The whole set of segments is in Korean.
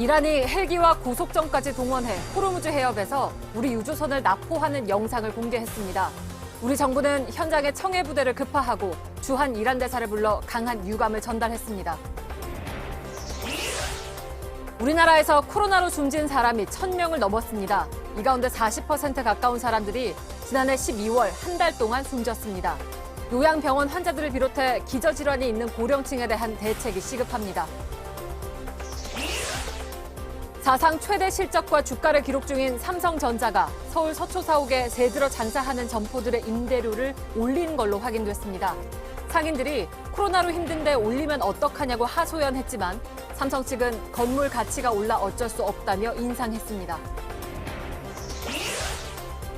이란이 헬기와 고속정까지 동원해 호르무즈 해협에서 우리 유조선을 납포하는 영상을 공개했습니다. 우리 정부는 현장에 청해 부대를 급파하고 주한 이란 대사를 불러 강한 유감을 전달했습니다. 우리나라에서 코로나로 숨진 사람이 1,000명을 넘었습니다. 이 가운데 40% 가까운 사람들이 지난해 12월 한 달 동안 숨졌습니다. 요양병원 환자들을 비롯해 기저질환이 있는 고령층에 대한 대책이 시급합니다. 사상 최대 실적과 주가를 기록 중인 삼성전자가 서울 서초사옥에 새 들어 장사하는 점포들의 임대료를 올린 걸로 확인됐습니다. 상인들이 코로나로 힘든데 올리면 어떡하냐고 하소연했지만 삼성 측은 건물 가치가 올라 어쩔 수 없다며 인상했습니다.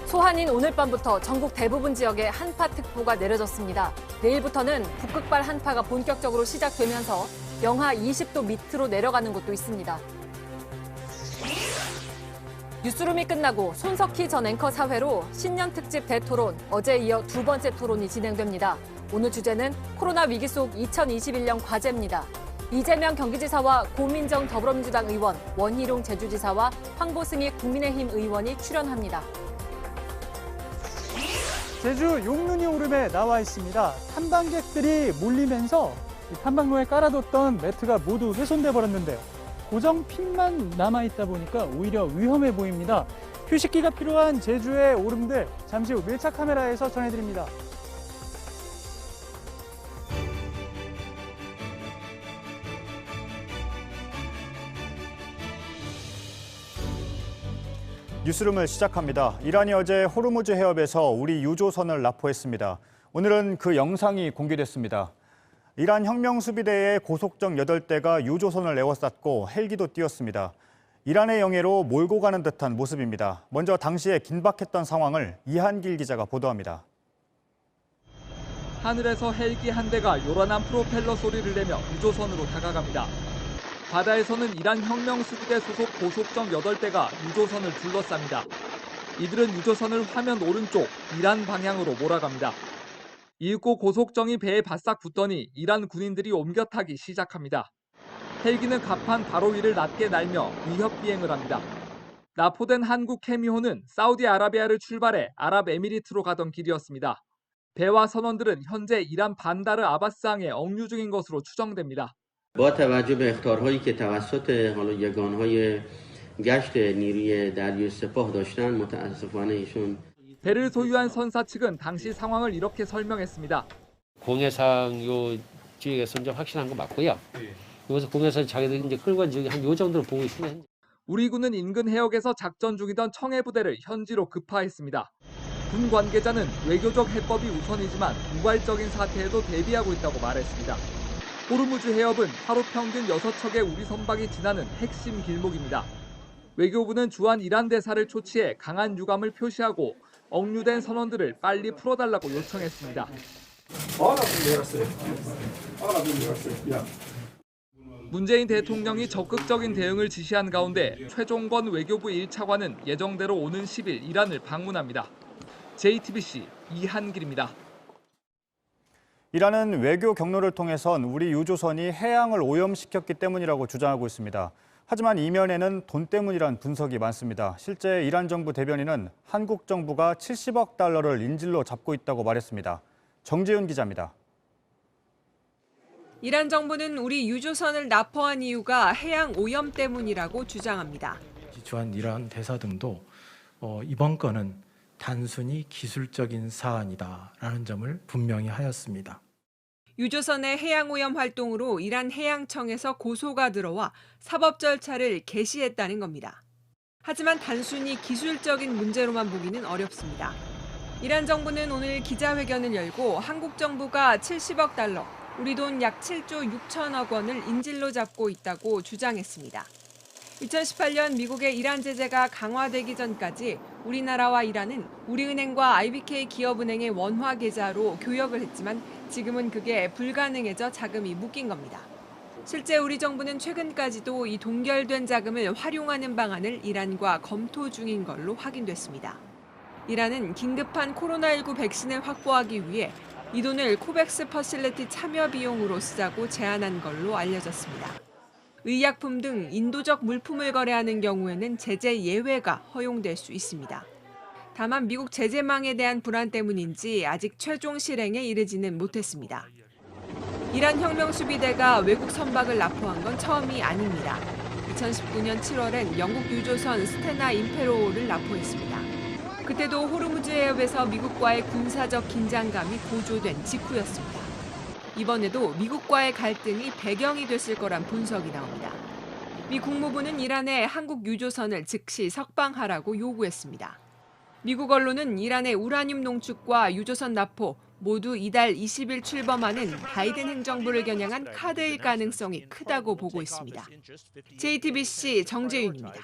소한인 오늘 밤부터 전국 대부분 지역에 한파특보가 내려졌습니다. 내일부터는 북극발 한파가 본격적으로 시작되면서 영하 20도 밑으로 내려가는 곳도 있습니다. 뉴스룸이 끝나고 손석희 전 앵커 사회로 신년 특집 대토론, 어제에 이어 두 번째 토론이 진행됩니다. 오늘 주제는 코로나 위기 속 2021년 과제입니다. 이재명 경기지사와 고민정 더불어민주당 의원, 원희룡 제주지사와 황보승희 국민의힘 의원이 출연합니다. 제주 용눈이 오름에 나와 있습니다. 탐방객들이 몰리면서 탐방로에 깔아뒀던 매트가 모두 훼손돼 버렸는데요. 고정 핀만 남아있다 보니까 오히려 위험해 보입니다. 휴식기가 필요한 제주의 오름들, 잠시 후 밀착 카메라에서 전해드립니다. 뉴스룸을 시작합니다. 이란이 어제 호르무즈 해협에서 우리 유조선을 납포했습니다. 오늘은 그 영상이 공개됐습니다. 이란 혁명수비대의 고속정 8대가 유조선을 에워쌌고 헬기도 띄웠습니다. 이란의 영해로 몰고 가는 듯한 모습입니다. 먼저 당시에 긴박했던 상황을 이한길 기자가 보도합니다. 하늘에서 헬기 한 대가 요란한 프로펠러 소리를 내며 유조선으로 다가갑니다. 바다에서는 이란 혁명수비대 소속 고속정 8대가 유조선을 둘러쌉니다. 이들은 유조선을 화면 오른쪽 이란 방향으로 몰아갑니다. 이윽고 고속정이 배에 바싹 붙더니 이란 군인들이 옮겨 타기 시작합니다. 헬기는 갑판 바로 위를 낮게 날며 위협 비행을 합니다. 납포된 한국 해미호는 사우디아라비아를 출발해 아랍에미리트로 가던 길이었습니다. 배와 선원들은 현재 이란 반다르 아바스항에 억류 중인 것으로 추정됩니다. با توجه به اخطارهایی که توسط یگانهای گشت نیروی دریای سپاه داشتن متاسفانه ایشون 배를 소유한 선사 측은 당시 상황을 이렇게 설명했습니다. 공해상 요 지역에서 이제 확실한 거 맞고요. 여기서 공해상 자기들이 이제 끌고 간 지역이 한 요 정도로 보고 있습니다. 우리 군은 인근 해역에서 작전 중이던 청해 부대를 현지로 급파했습니다. 군 관계자는 외교적 해법이 우선이지만 우발적인 사태에도 대비하고 있다고 말했습니다. 호르무즈 해협은 하루 평균 6척의 우리 선박이 지나는 핵심 길목입니다. 외교부는 주한 이란 대사를 초치해 강한 유감을 표시하고 억류된 선원들을 빨리 풀어달라고 요청했습니다. 문재인 대통령이 적극적인 대응을 지시한 가운데 최종건 외교부 1차관은 예정대로 오는 10일 이란을 방문합니다. JTBC 이한길입니다. 이란은 외교 경로를 통해선 우리 유조선이 해양을 오염시켰기 때문이라고 주장하고 있습니다. 하지만 이면에는 돈 때문이란 분석이 많습니다. 실제 이란 정부 대변인은 한국 정부가 70억 달러를 인질로 잡고 있다고 말했습니다. 정재윤 기자입니다. 이란 정부는 우리 유조선을 납포한 이유가 해양 오염 때문이라고 주장합니다. 주한 이란 대사 등도 이번 건은 단순히 기술적인 사안이다라는 점을 분명히 하였습니다. 유조선의 해양 오염 활동으로 이란 해양청에서 고소가 들어와 사법 절차를 개시했다는 겁니다. 하지만 단순히 기술적인 문제로만 보기는 어렵습니다. 이란 정부는 오늘 기자회견을 열고 한국 정부가 70억 달러, 우리 돈 약 7조 6천억 원을 인질로 잡고 있다고 주장했습니다. 2018년 미국의 이란 제재가 강화되기 전까지 우리나라와 이란은 우리은행과 IBK 기업은행의 원화 계좌로 교역을 했지만 지금은 그게 불가능해져 자금이 묶인 겁니다. 실제 우리 정부는 최근까지도 이 동결된 자금을 활용하는 방안을 이란과 검토 중인 걸로 확인됐습니다. 이란은 긴급한 코로나19 백신을 확보하기 위해 이 돈을 코백스 퍼실리티 참여 비용으로 쓰자고 제안한 걸로 알려졌습니다. 의약품 등 인도적 물품을 거래하는 경우에는 제재 예외가 허용될 수 있습니다. 다만 미국 제재망에 대한 불안 때문인지 아직 최종 실행에 이르지는 못했습니다. 이란 혁명수비대가 외국 선박을 납포한 건 처음이 아닙니다. 2019년 7월엔 영국 유조선 스테나 임페로를 납포했습니다. 그때도 호르무즈 해협에서 미국과의 군사적 긴장감이 고조된 직후였습니다. 이번에도 미국과의 갈등이 배경이 됐을 거란 분석이 나옵니다. 미 국무부는 이란에 한국 유조선을 즉시 석방하라고 요구했습니다. 미국 언론은 이란의 우라늄 농축과 유조선 납포 모두 이달 20일 출범하는 바이든 행정부를 겨냥한 카드일 가능성이 크다고 보고 있습니다. JTBC 정재윤입니다.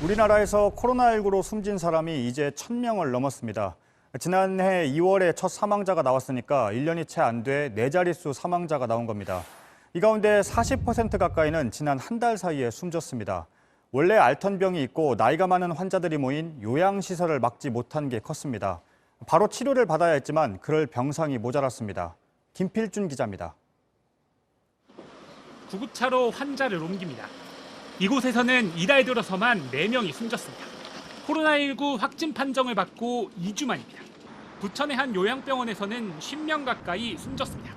우리나라에서 코로나19로 숨진 사람이 이제 1,000명을 넘었습니다. 지난해 2월에 첫 사망자가 나왔으니까 1년이 채 안 돼 4자릿수 사망자가 나온 겁니다. 이 가운데 40% 가까이는 지난 한 달 사이에 숨졌습니다. 원래 앓던 병이 있고 나이가 많은 환자들이 모인 요양시설을 막지 못한 게 컸습니다. 바로 치료를 받아야 했지만 그럴 병상이 모자랐습니다. 김필준 기자입니다. 구급차로 환자를 옮깁니다. 이곳에서는 이달 들어서만 4명이 숨졌습니다. 코로나19 확진 판정을 받고 2주 만입니다. 부천의 한 요양병원에서는 10명 가까이 숨졌습니다.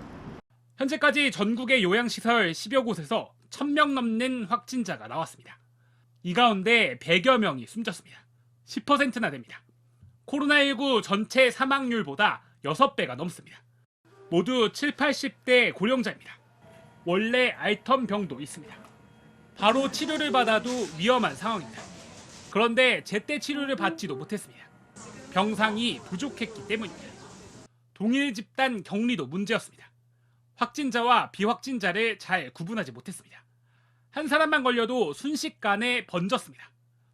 현재까지 전국의 요양시설 10여 곳에서 1,000명 넘는 확진자가 나왔습니다. 이 가운데 100여 명이 숨졌습니다. 10%나 됩니다. 코로나19 전체 사망률보다 6배가 넘습니다. 모두 7, 80대 고령자입니다. 원래 앓던 병도 있습니다. 바로 치료를 받아도 위험한 상황입니다. 그런데 제때 치료를 받지도 못했습니다. 병상이 부족했기 때문입니다. 동일 집단 격리도 문제였습니다. 확진자와 비확진자를 잘 구분하지 못했습니다. 한 사람만 걸려도 순식간에 번졌습니다.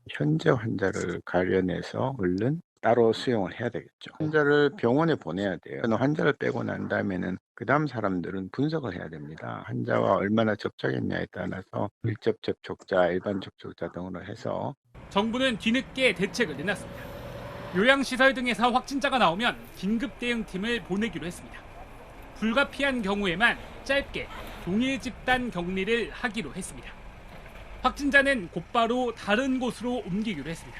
현재 환자를 가려내서 얼른 따로 수용을 해야 되겠죠. 환자를 병원에 보내야 돼요. 환자를 빼고 난 다음에는 그 다음 사람들은 분석을 해야 됩니다. 환자와 얼마나 접촉했냐에 따라서 밀접 접촉자, 일반 접촉자 등으로 해서 정부는 뒤늦게 대책을 내놨습니다. 요양시설 등에서 확진자가 나오면 긴급 대응팀을 보내기로 했습니다. 불가피한 경우에만 짧게 동일 집단 격리를 하기로 했습니다. 확진자는 곧바로 다른 곳으로 옮기기로 했습니다.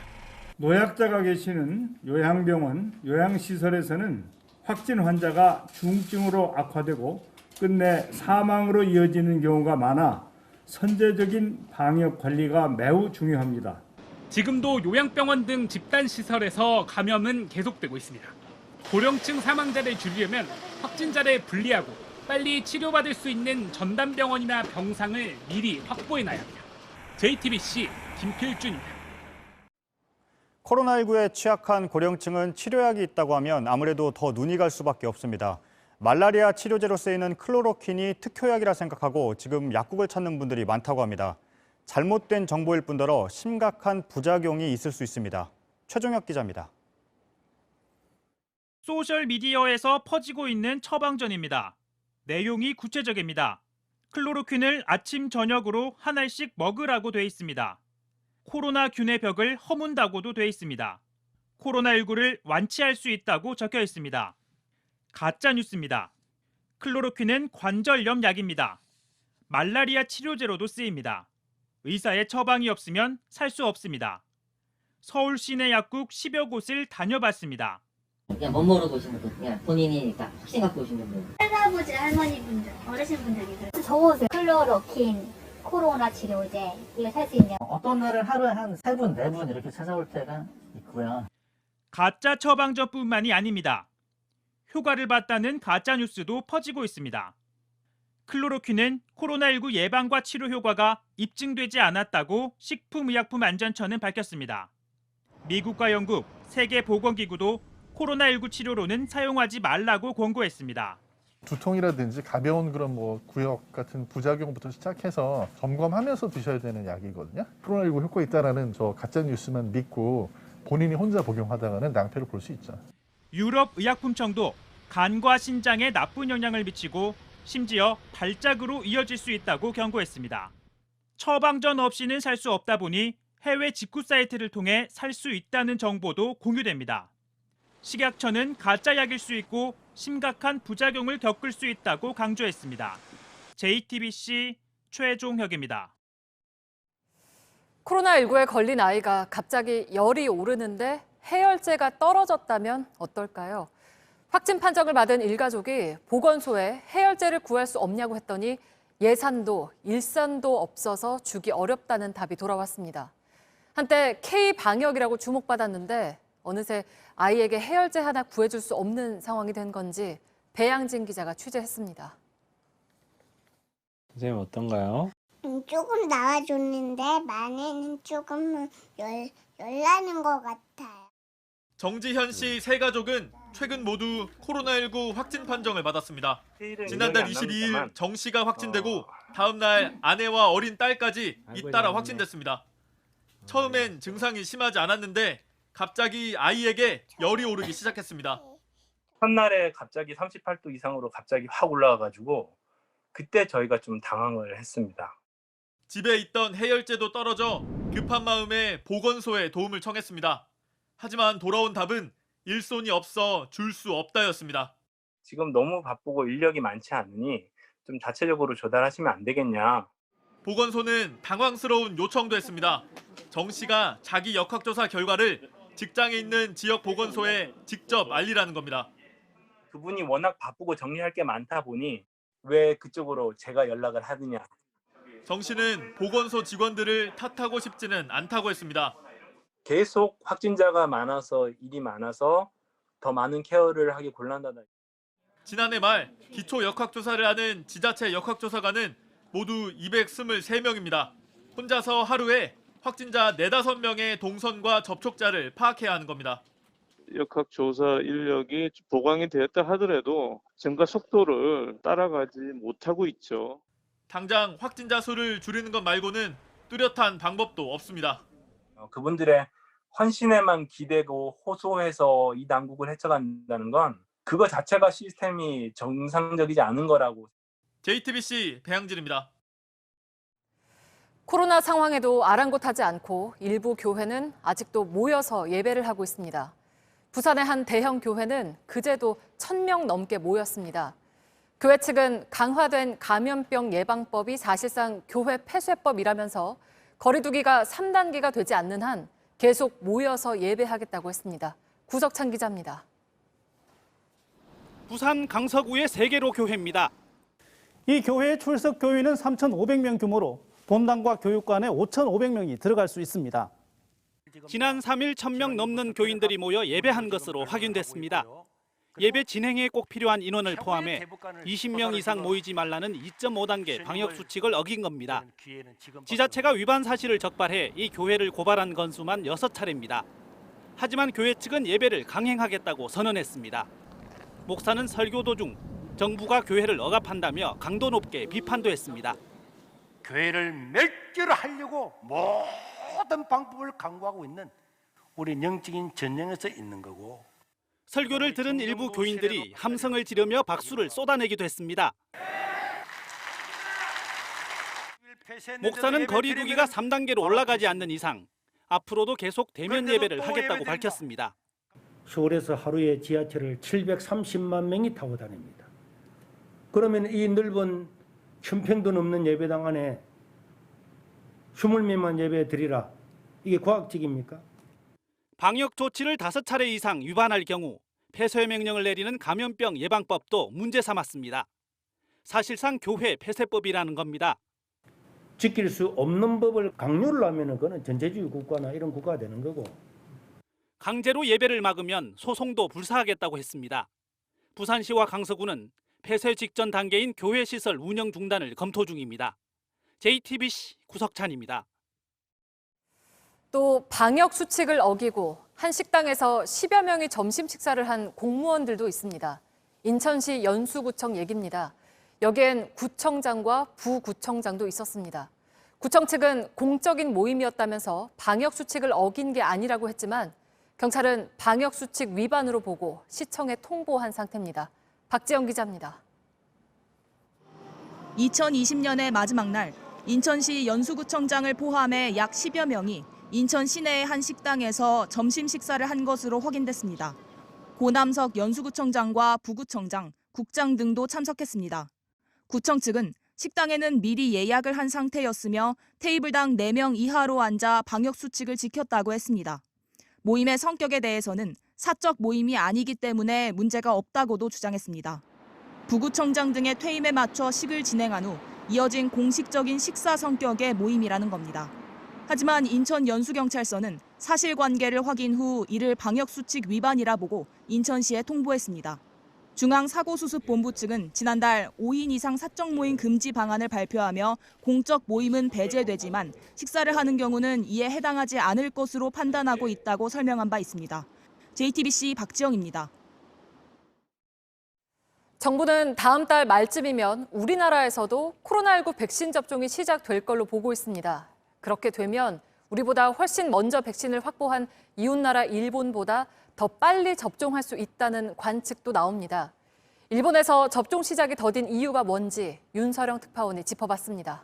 노약자가 계시는 요양병원, 요양시설에서는 확진 환자가 중증으로 악화되고 끝내 사망으로 이어지는 경우가 많아 선제적인 방역 관리가 매우 중요합니다. 지금도 요양병원 등 집단시설에서 감염은 계속되고 있습니다. 고령층 사망자를 줄이려면 확진자를 분리하고 빨리 치료받을 수 있는 전담병원이나 병상을 미리 확보해놔야 합니다. JTBC 김필준입니다. 코로나19에 취약한 고령층은 치료약이 있다고 하면 아무래도 더 눈이 갈 수밖에 없습니다. 말라리아 치료제로 쓰이는 클로로킨이 특효약이라 생각하고 지금 약국을 찾는 분들이 많다고 합니다. 잘못된 정보일 뿐더러 심각한 부작용이 있을 수 있습니다. 최종혁 기자입니다. 소셜미디어에서 퍼지고 있는 처방전입니다. 내용이 구체적입니다. 클로로퀸을 아침, 저녁으로 한 알씩 먹으라고 돼 있습니다. 코로나균의 벽을 허문다고도 돼 있습니다. 코로나19를 완치할 수 있다고 적혀 있습니다. 가짜 뉴스입니다. 클로로퀸은 관절염 약입니다. 말라리아 치료제로도 쓰입니다. 의사의 처방이 없으면 살 수 없습니다. 서울 시내 약국 10여 곳을 다녀봤습니다. 그냥 못 모르고 오신 분들, 그냥 본인이 확신 갖고 오신 분들. 할아버지, 할머니분들, 어르신분들 계세요. 적어보세요. 클로로킨, 코로나 치료제, 이거 살 수 있냐? 어떤 날은 하루에 한 3분, 4분 이렇게 찾아올 때가 있고요. 가짜 처방전뿐만이 아닙니다. 효과를 봤다는 가짜 뉴스도 퍼지고 있습니다. 클로로퀸은 코로나19 예방과 치료 효과가 입증되지 않았다고 식품의약품안전처는 밝혔습니다. 미국과 영국, 세계보건기구도 코로나19 치료로는 사용하지 말라고 권고했습니다. 두통이라든지 가벼운 그런 구역 같은 부작용부터 시작해서 점검하면서 드셔야 되는 약이거든요. 코로나19 효과 있다라는 저 가짜 뉴스만 믿고 본인이 혼자 복용하다가는 낭패를 볼 수 있죠. 유럽 의약품청도 간과 신장에 나쁜 영향을 미치고 심지어 발작으로 이어질 수 있다고 경고했습니다. 처방전 없이는 살 수 없다 보니 해외 직구 사이트를 통해 살 수 있다는 정보도 공유됩니다. 식약처는 가짜 약일 수 있고 심각한 부작용을 겪을 수 있다고 강조했습니다. JTBC 최종혁입니다. 코로나19에 걸린 아이가 갑자기 열이 오르는데 해열제가 떨어졌다면 어떨까요? 확진 판정을 받은 일가족이 보건소에 해열제를 구할 수 없냐고 했더니 예산도 일산도 없어서 주기 어렵다는 답이 돌아왔습니다. 한때 K방역이라고 주목받았는데 어느새 아이에게 해열제 하나 구해줄 수 없는 상황이 된 건지 배양진 기자가 취재했습니다. 선생님 어떤가요? 조금 나와줬는데 많이는 조금 열나는 것 같아요. 정지현 씨 세 가족은 최근 모두 코로나19 확진 판정을 받았습니다. 지난달 22일 정 씨가 확진되고 다음 날 아내와 어린 딸까지 잇따라 확진됐습니다. 처음엔 증상이 심하지 않았는데 갑자기 아이에게 열이 오르기 시작했습니다. 첫날에 갑자기 38도 이상으로 갑자기 확 올라와가지고 그때 저희가 좀 당황을 했습니다. 집에 있던 해열제도 떨어져 급한 마음에 보건소에 도움을 청했습니다. 하지만 돌아온 답은 일손이 없어 줄 수 없다였습니다. 지금 너무 바쁘고 인력이 많지 않으니 좀 자체적으로 조달하시면 안 되겠냐. 보건소는 당황스러운 요청도 했습니다. 정 씨가 자기 역학조사 결과를 직장에 있는 지역 보건소에 직접 알리라는 겁니다. 그분이 워낙 바쁘고 정리할 게 많다 보니 왜 그쪽으로 제가 연락을 하느냐. 정 씨는 보건소 직원들을 탓하고 싶지는 않다고 했습니다. 계속 확진자가 많아서 일이 많아서 더 많은 케어를 하기 곤란하다. 지난해 말 기초 역학조사를 하는 지자체 역학조사관은 모두 223명입니다. 혼자서 하루에 확진자 4-5명의 동선과 접촉자를 파악해야 하는 겁니다. 역학조사 인력이 보강이 되었다 하더라도 증가 속도를 따라가지 못하고 있죠. 당장 확진자 수를 줄이는 것 말고는 뚜렷한 방법도 없습니다. 그분들의 헌신에만 기대고 호소해서 이 난국을 헤쳐간다는 건 그거 자체가 시스템이 정상적이지 않은 거라고. JTBC 배양진입니다. 코로나 상황에도 아랑곳하지 않고 일부 교회는 아직도 모여서 예배를 하고 있습니다. 부산의 한 대형 교회는 그제도 1,000명 넘게 모였습니다. 교회 측은 강화된 감염병 예방법이 사실상 교회 폐쇄법이라면서 거리두기가 3단계가 되지 않는 한 계속 모여서 예배하겠다고 했습니다. 구석찬 기자입니다. 부산 강서구의 3개로 교회입니다. 이 교회의 출석 교인은 3,500명 규모로 본당과 교육관에 5,500명이 들어갈 수 있습니다. 지난 3일 1,000명 넘는 교인들이 모여 예배한 것으로 확인됐습니다. 예배 진행에 꼭 필요한 인원을 포함해 20명 이상 모이지 말라는 2.5단계 방역 수칙을 어긴 겁니다. 지자체가 위반 사실을 적발해 이 교회를 고발한 건수만 6차례입니다. 하지만 교회 측은 예배를 강행하겠다고 선언했습니다. 목사는 설교 도중 정부가 교회를 억압한다며 강도 높게 비판도 했습니다. 교회를 멸절을 하려고 모든 방법을 강구하고 있는 우리 영적인 전쟁에서 있는 거고. 설교를 들은 일부 교인들이 함성을 지르며 박수를 쏟아내기도 했습니다. 목사는 거리두기가 3단계로 올라가지 않는 이상 앞으로도 계속 대면 예배를 하겠다고 밝혔습니다. 서울에서 하루에 지하철을 730만 명이 타고 다닙니다. 그러면 이 넓은 1,000평도 넘는 예배당 안에 20명만 예배 드리라. 이게 과학적입니까? 방역 조치를 5차례 이상 위반할 경우 폐쇄 명령을 내리는 감염병 예방법도 문제 삼았습니다. 사실상 교회 폐쇄법이라는 겁니다. 지킬 수 없는 법을 강요를 하면 그건 전체주의 국가나 이런 국가가 되는 거고. 강제로 예배를 막으면 소송도 불사하겠다고 했습니다. 부산시와 강서구는 폐쇄 직전 단계인 교회 시설 운영 중단을 검토 중입니다. JTBC 구석찬입니다. 또 방역 수칙을 어기고 한 식당에서 10여 명이 점심 식사를 한 공무원들도 있습니다. 인천시 연수구청 얘기입니다. 여기엔 구청장과 부구청장도 있었습니다. 구청 측은 공적인 모임이었다면서 방역 수칙을 어긴 게 아니라고 했지만 경찰은 방역 수칙 위반으로 보고 시청에 통보한 상태입니다. 박지영 기자입니다. 2020년의 마지막 날 인천시 연수구청장을 포함해 약 10여 명이 인천 시내의 한 식당에서 점심 식사를 한 것으로 확인됐습니다. 고남석 연수구청장과 부구청장, 국장 등도 참석했습니다. 구청 측은 식당에는 미리 예약을 한 상태였으며 테이블당 4명 이하로 앉아 방역수칙을 지켰다고 했습니다. 모임의 성격에 대해서는 사적 모임이 아니기 때문에 문제가 없다고도 주장했습니다. 부구청장 등의 퇴임에 맞춰 식을 진행한 후 이어진 공식적인 식사 성격의 모임이라는 겁니다. 하지만 인천 연수경찰서는 사실관계를 확인 후 이를 방역수칙 위반이라 보고 인천시에 통보했습니다. 중앙사고수습본부 측은 지난달 5인 이상 사적 모임 금지 방안을 발표하며 공적 모임은 배제되지만 식사를 하는 경우는 이에 해당하지 않을 것으로 판단하고 있다고 설명한 바 있습니다. JTBC 박지영입니다. 정부는 다음 달 말쯤이면 우리나라에서도 코로나19 백신 접종이 시작될 걸로 보고 있습니다. 그렇게 되면 우리보다 훨씬 먼저 백신을 확보한 이웃나라 일본보다 더 빨리 접종할 수 있다는 관측도 나옵니다. 일본에서 접종 시작이 더딘 이유가 뭔지 윤서령 특파원이 짚어봤습니다.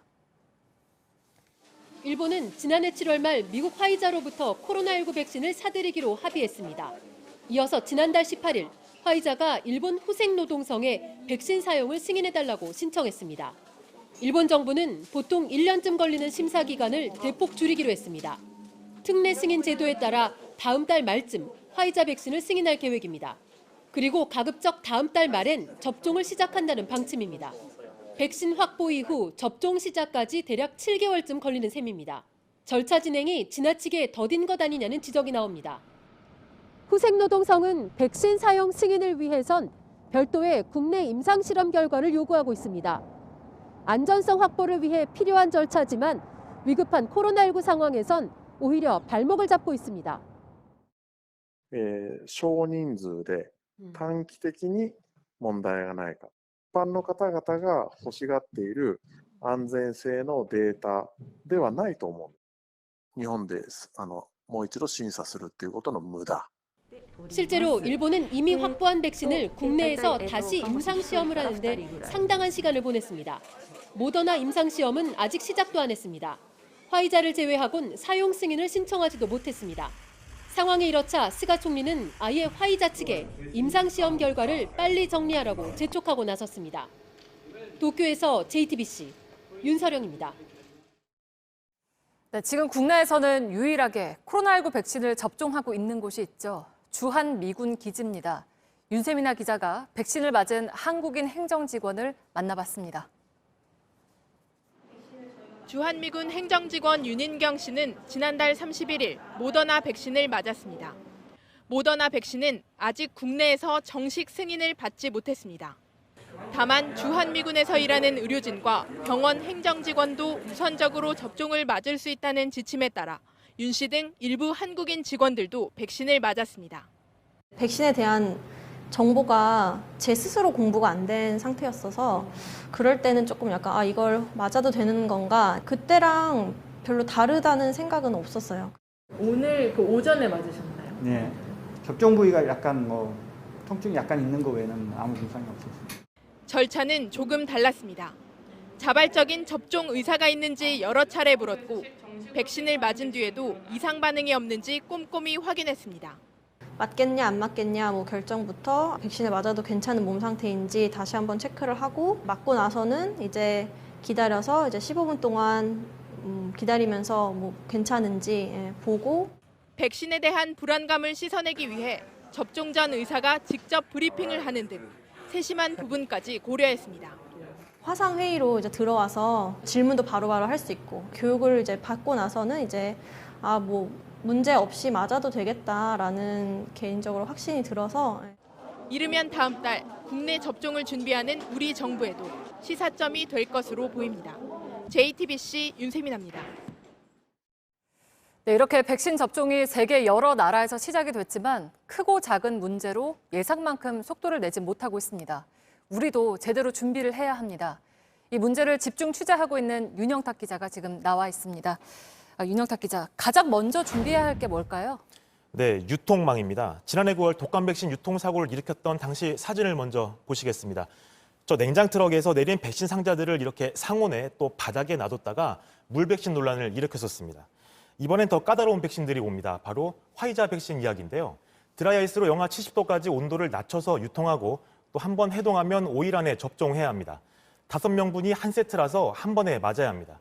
일본은 지난해 7월 말 미국 화이자로부터 코로나19 백신을 사들이기로 합의했습니다. 이어서 지난달 18일 화이자가 일본 후생노동성에 백신 사용을 승인해달라고 신청했습니다. 일본 정부는 보통 1년쯤 걸리는 심사 기간을 대폭 줄이기로 했습니다. 특례 승인 제도에 따라 다음 달 말쯤 화이자 백신을 승인할 계획입니다. 그리고 가급적 다음 달 말엔 접종을 시작한다는 방침입니다. 백신 확보 이후 접종 시작까지 대략 7개월쯤 걸리는 셈입니다. 절차 진행이 지나치게 더딘 것 아니냐는 지적이 나옵니다. 후생노동성은 백신 사용 승인을 위해선 별도의 국내 임상실험 결과를 요구하고 있습니다. 안전성 확보를 위해 필요한 절차지만 위급한 코로나19 상황에선 오히려 발목을 잡고 있습니다. 少人数で短期的に問題がないか。一般の方々が欲しがっている安全性のデータではないと思う。日本でもう一度審査するっていうことの無駄。 실제로 일본은 이미 확보한 백신을 국내에서 다시 임상시험을 하는데 상당한 시간을 보냈습니다. 모더나 임상시험은 아직 시작도 안 했습니다. 화이자를 제외하곤 사용 승인을 신청하지도 못했습니다. 상황이 이렇자 스가 총리는 아예 화이자 측에 임상시험 결과를 빨리 정리하라고 재촉하고 나섰습니다. 도쿄에서 JTBC 윤서령입니다. 네, 지금 국내에서는 유일하게 코로나19 백신을 접종하고 있는 곳이 있죠. 주한미군 기지입니다. 윤세민아 기자가 백신을 맞은 한국인 행정직원을 만나봤습니다. 주한미군 행정직원 윤인경 씨는 지난달 31일 모더나 백신을 맞았습니다. 모더나 백신은 아직 국내에서 정식 승인을 받지 못했습니다. 다만 주한미군에서 일하는 의료진과 병원 행정직원도 우선적으로 접종을 맞을 수 있다는 지침에 따라 윤 씨 등 일부 한국인 직원들도 백신을 맞았습니다. 백신에 대한 정보가 제 스스로 공부가 안 된 상태였어서 그럴 때는 조금 약간 이걸 맞아도 되는 건가 그때랑 별로 다르다는 생각은 없었어요. 오늘 그 오전에 맞으셨나요? 네. 접종 부위가 약간 통증이 약간 있는 거 외에는 아무 증상이 없었습니다. 절차는 조금 달랐습니다. 자발적인 접종 의사가 있는지 여러 차례 물었고 백신을 맞은 뒤에도 이상 반응이 없는지 꼼꼼히 확인했습니다. 맞겠냐 안 맞겠냐 결정부터 백신을 맞아도 괜찮은 몸 상태인지 다시 한번 체크를 하고 맞고 나서는 이제 기다려서 이제 15분 동안 기다리면서 괜찮은지 보고 백신에 대한 불안감을 씻어내기 위해 접종 전 의사가 직접 브리핑을 하는 등 세심한 부분까지 고려했습니다. 화상 회의로 이제 들어와서 질문도 바로바로 할 수 있고 교육을 이제 받고 나서는 이제 문제 없이 맞아도 되겠다라는 개인적으로 확신이 들어서 이르면 다음 달 국내 접종을 준비하는 우리 정부에도 시사점이 될 것으로 보입니다. JTBC 윤세민아입니다. 네, 이렇게 백신 접종이 세계 여러 나라에서 시작이 됐지만 크고 작은 문제로 예상만큼 속도를 내지 못하고 있습니다. 우리도 제대로 준비를 해야 합니다. 이 문제를 집중 취재하고 있는 윤영탁 기자가 지금 나와 있습니다. 윤영탁 기자, 가장 먼저 준비해야 할 게 뭘까요? 네, 유통망입니다. 지난해 9월 독감 백신 유통 사고를 일으켰던 당시 사진을 먼저 보시겠습니다. 저 냉장 트럭에서 내린 백신 상자들을 이렇게 상온에 또 바닥에 놔뒀다가 물 백신 논란을 일으켰었습니다. 이번엔 더 까다로운 백신들이 옵니다. 바로 화이자 백신 이야기인데요. 드라이아이스로 영하 70도까지 온도를 낮춰서 유통하고 또 한 번 해동하면 5일 안에 접종해야 합니다. 5명분이 한 세트라서 한 번에 맞아야 합니다.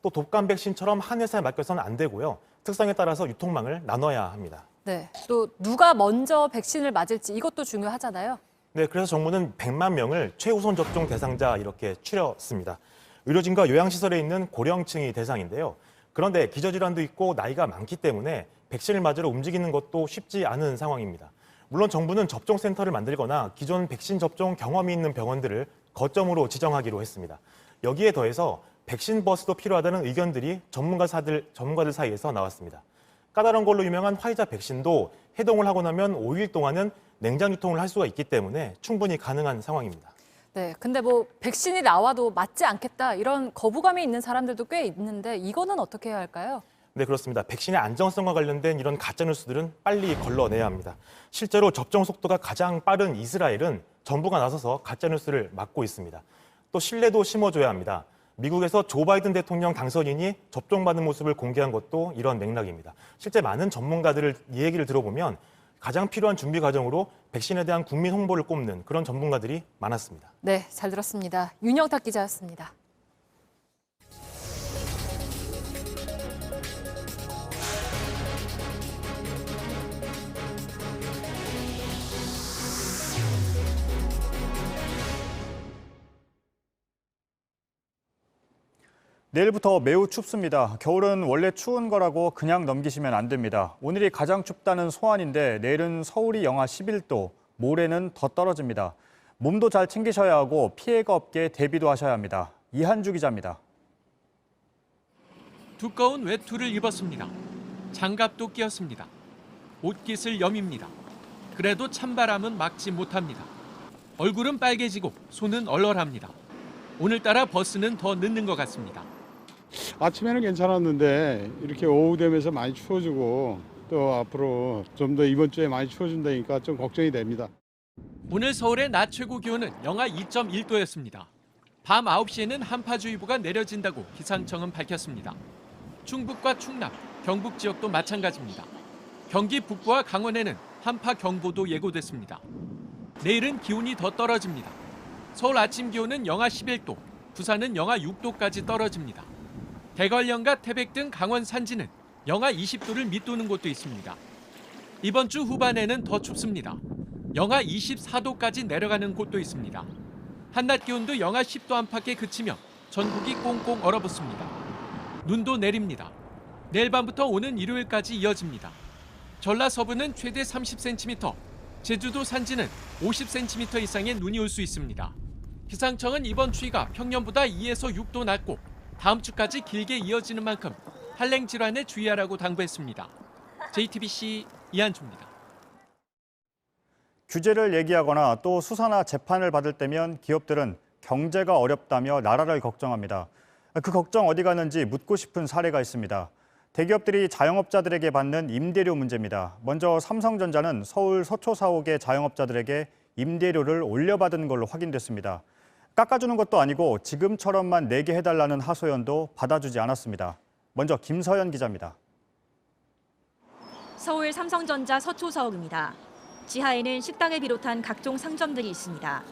또 독감 백신처럼 한 회사에 맡겨서는 안 되고요. 특성에 따라서 유통망을 나눠야 합니다. 네, 또 누가 먼저 백신을 맞을지 이것도 중요하잖아요. 네, 그래서 정부는 100만 명을 최우선 접종 대상자 이렇게 추렸습니다. 의료진과 요양시설에 있는 고령층이 대상인데요. 그런데 기저질환도 있고 나이가 많기 때문에 백신을 맞으러 움직이는 것도 쉽지 않은 상황입니다. 물론 정부는 접종센터를 만들거나 기존 백신 접종 경험이 있는 병원들을 거점으로 지정하기로 했습니다. 여기에 더해서 백신 버스도 필요하다는 의견들이 전문가들 사이에서 나왔습니다. 까다로운 걸로 유명한 화이자 백신도 해동을 하고 나면 5일 동안은 냉장 유통을 할 수가 있기 때문에 충분히 가능한 상황입니다. 네, 근데 뭐 백신이 나와도 맞지 않겠다 이런 거부감이 있는 사람들도 꽤 있는데 이거는 어떻게 해야 할까요? 네, 그렇습니다. 백신의 안정성과 관련된 이런 가짜뉴스들은 빨리 걸러내야 합니다. 실제로 접종 속도가 가장 빠른 이스라엘은 정부가 나서서 가짜뉴스를 막고 있습니다. 또 신뢰도 심어줘야 합니다. 미국에서 조 바이든 대통령 당선인이 접종받은 모습을 공개한 것도 이런 맥락입니다. 실제 많은 전문가들을 이 얘기를 들어보면 가장 필요한 준비 과정으로 백신에 대한 국민 홍보를 꼽는 그런 전문가들이 많았습니다. 네, 잘 들었습니다. 윤영탁 기자였습니다. 내일부터 매우 춥습니다. 겨울은 원래 추운 거라고 그냥 넘기시면 안 됩니다. 오늘이 가장 춥다는 소환인데 내일은 서울이 영하 11도, 모레는 더 떨어집니다. 몸도 잘 챙기셔야 하고 피해가 없게 대비도 하셔야 합니다. 이한주 기자입니다. 두꺼운 외투를 입었습니다. 장갑도 끼었습니다. 옷깃을 여밉니다. 그래도 찬바람은 막지 못합니다. 얼굴은 빨개지고 손은 얼얼합니다. 오늘따라 버스는 더 늦는 것 같습니다. 아침에는 괜찮았는데 이렇게 오후 되면서 많이 추워지고 또 앞으로 좀 더 이번 주에 많이 추워진다니까 좀 걱정이 됩니다. 오늘 서울의 낮 최고 기온은 영하 2.1도였습니다. 밤 9시에는 한파주의보가 내려진다고 기상청은 밝혔습니다. 충북과 충남, 경북 지역도 마찬가지입니다. 경기 북부와 강원에는 한파 경보도 예고됐습니다. 내일은 기온이 더 떨어집니다. 서울 아침 기온은 영하 11도, 부산은 영하 6도까지 떨어집니다. 대관령과 태백 등 강원 산지는 영하 20도를 밑도는 곳도 있습니다. 이번 주 후반에는 더 춥습니다. 영하 24도까지 내려가는 곳도 있습니다. 한낮 기온도 영하 10도 안팎에 그치며 전국이 꽁꽁 얼어붙습니다. 눈도 내립니다. 내일 밤부터 오는 일요일까지 이어집니다. 전라 서부는 최대 30cm, 제주도 산지는 50cm 이상의 눈이 올 수 있습니다. 기상청은 이번 추위가 평년보다 2에서 6도 낮고 다음 주까지 길게 이어지는 만큼 한랭 질환에 주의하라고 당부했습니다. JTBC 이한주입니다. 규제를 얘기하거나 또 수사나 재판을 받을 때면 기업들은 경제가 어렵다며 나라를 걱정합니다. 그 걱정 어디 가는지 묻고 싶은 사례가 있습니다. 대기업들이 자영업자들에게 받는 임대료 문제입니다. 먼저 삼성전자는 서울 서초 사옥의 자영업자들에게 임대료를 올려받은 걸로 확인됐습니다. 깎아주는 것도 아니고 지금처럼만 내게 해달라는 하소연도 받아주지 않았습니다. 먼저 김서연 기자입니다. 서울 삼성전자 서초 사옥입니다. 지하에는 식당을 비롯한 각종 상점들이 있습니다.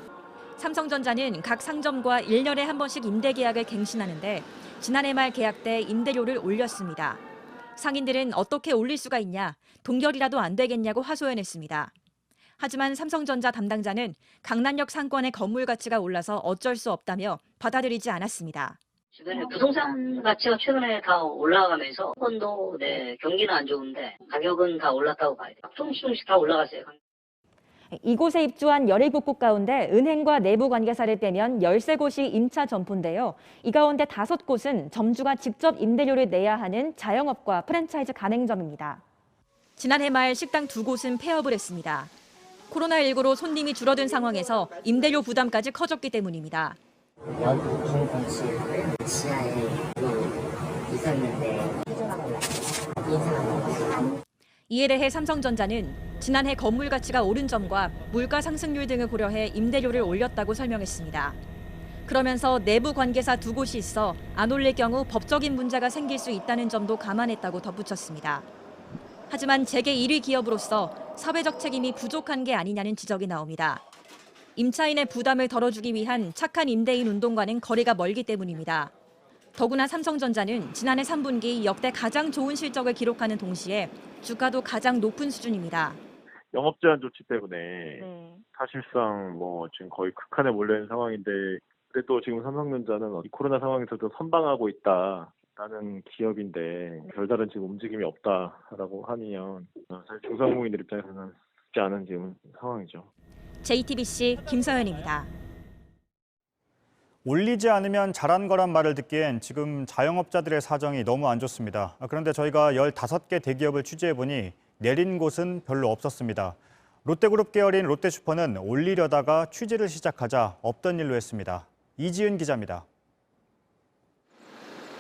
삼성전자는 각 상점과 1년에 한 번씩 임대 계약을 갱신하는데 지난해 말 계약 때 임대료를 올렸습니다. 상인들은 어떻게 올릴 수가 있냐, 동결이라도 안 되겠냐고 하소연했습니다. 하지만 삼성전자 담당자는 강남역 상권의 건물 가치가 올라서 어쩔 수 없다며 받아들이지 않았습니다. 주변에 부동산 가치가 최근에 다 올라가면서 한번도 경기는 안 좋은데 가격은 다 올랐다고 봐야 돼요. 조금씩 다 올라갔어요. 이곳에 입주한 17곳 가운데 은행과 내부 관계사를 빼면 13곳이 임차 점포인데요. 이 가운데 5곳은 점주가 직접 임대료를 내야 하는 자영업과 프랜차이즈 가맹점입니다. 지난해 말 식당 2곳은 폐업을 했습니다. 코로나19로 손님이 줄어든 상황에서 임대료 부담까지 커졌기 때문입니다. 이에 대해 삼성전자는 지난해 건물 가치가 오른 점과 물가 상승률 등을 고려해 임대료를 올렸다고 설명했습니다. 그러면서 내부 관계사 2곳이 있어 안 올릴 경우 법적인 문제가 생길 수 있다는 점도 감안했다고 덧붙였습니다. 하지만 재계 1위 기업으로서 사회적 책임이 부족한 게 아니냐는 지적이 나옵니다. 임차인의 부담을 덜어주기 위한 착한 임대인 운동과는 거리가 멀기 때문입니다. 더구나 삼성전자는 지난해 3분기 역대 가장 좋은 실적을 기록하는 동시에 주가도 가장 높은 수준입니다. 영업 제한 조치 때문에 사실상 지금 거의 극한에 몰려 있는 상황인데 그래도 지금 삼성전자는 이 코로나 상황에서도 선방하고 있다라는 기업인데 별다른 지금 움직임이 없다라고 하면 사실 중소상공인들 입장에서는 쉽지 않은 지금 상황이죠. JTBC 김서연입니다. 올리지 않으면 잘한 거란 말을 듣기엔 지금 자영업자들의 사정이 너무 안 좋습니다. 그런데 저희가 15개 대기업을 취재해보니 내린 곳은 별로 없었습니다. 롯데그룹 계열인 롯데슈퍼는 올리려다가 취재를 시작하자 없던 일로 했습니다. 이지은 기자입니다.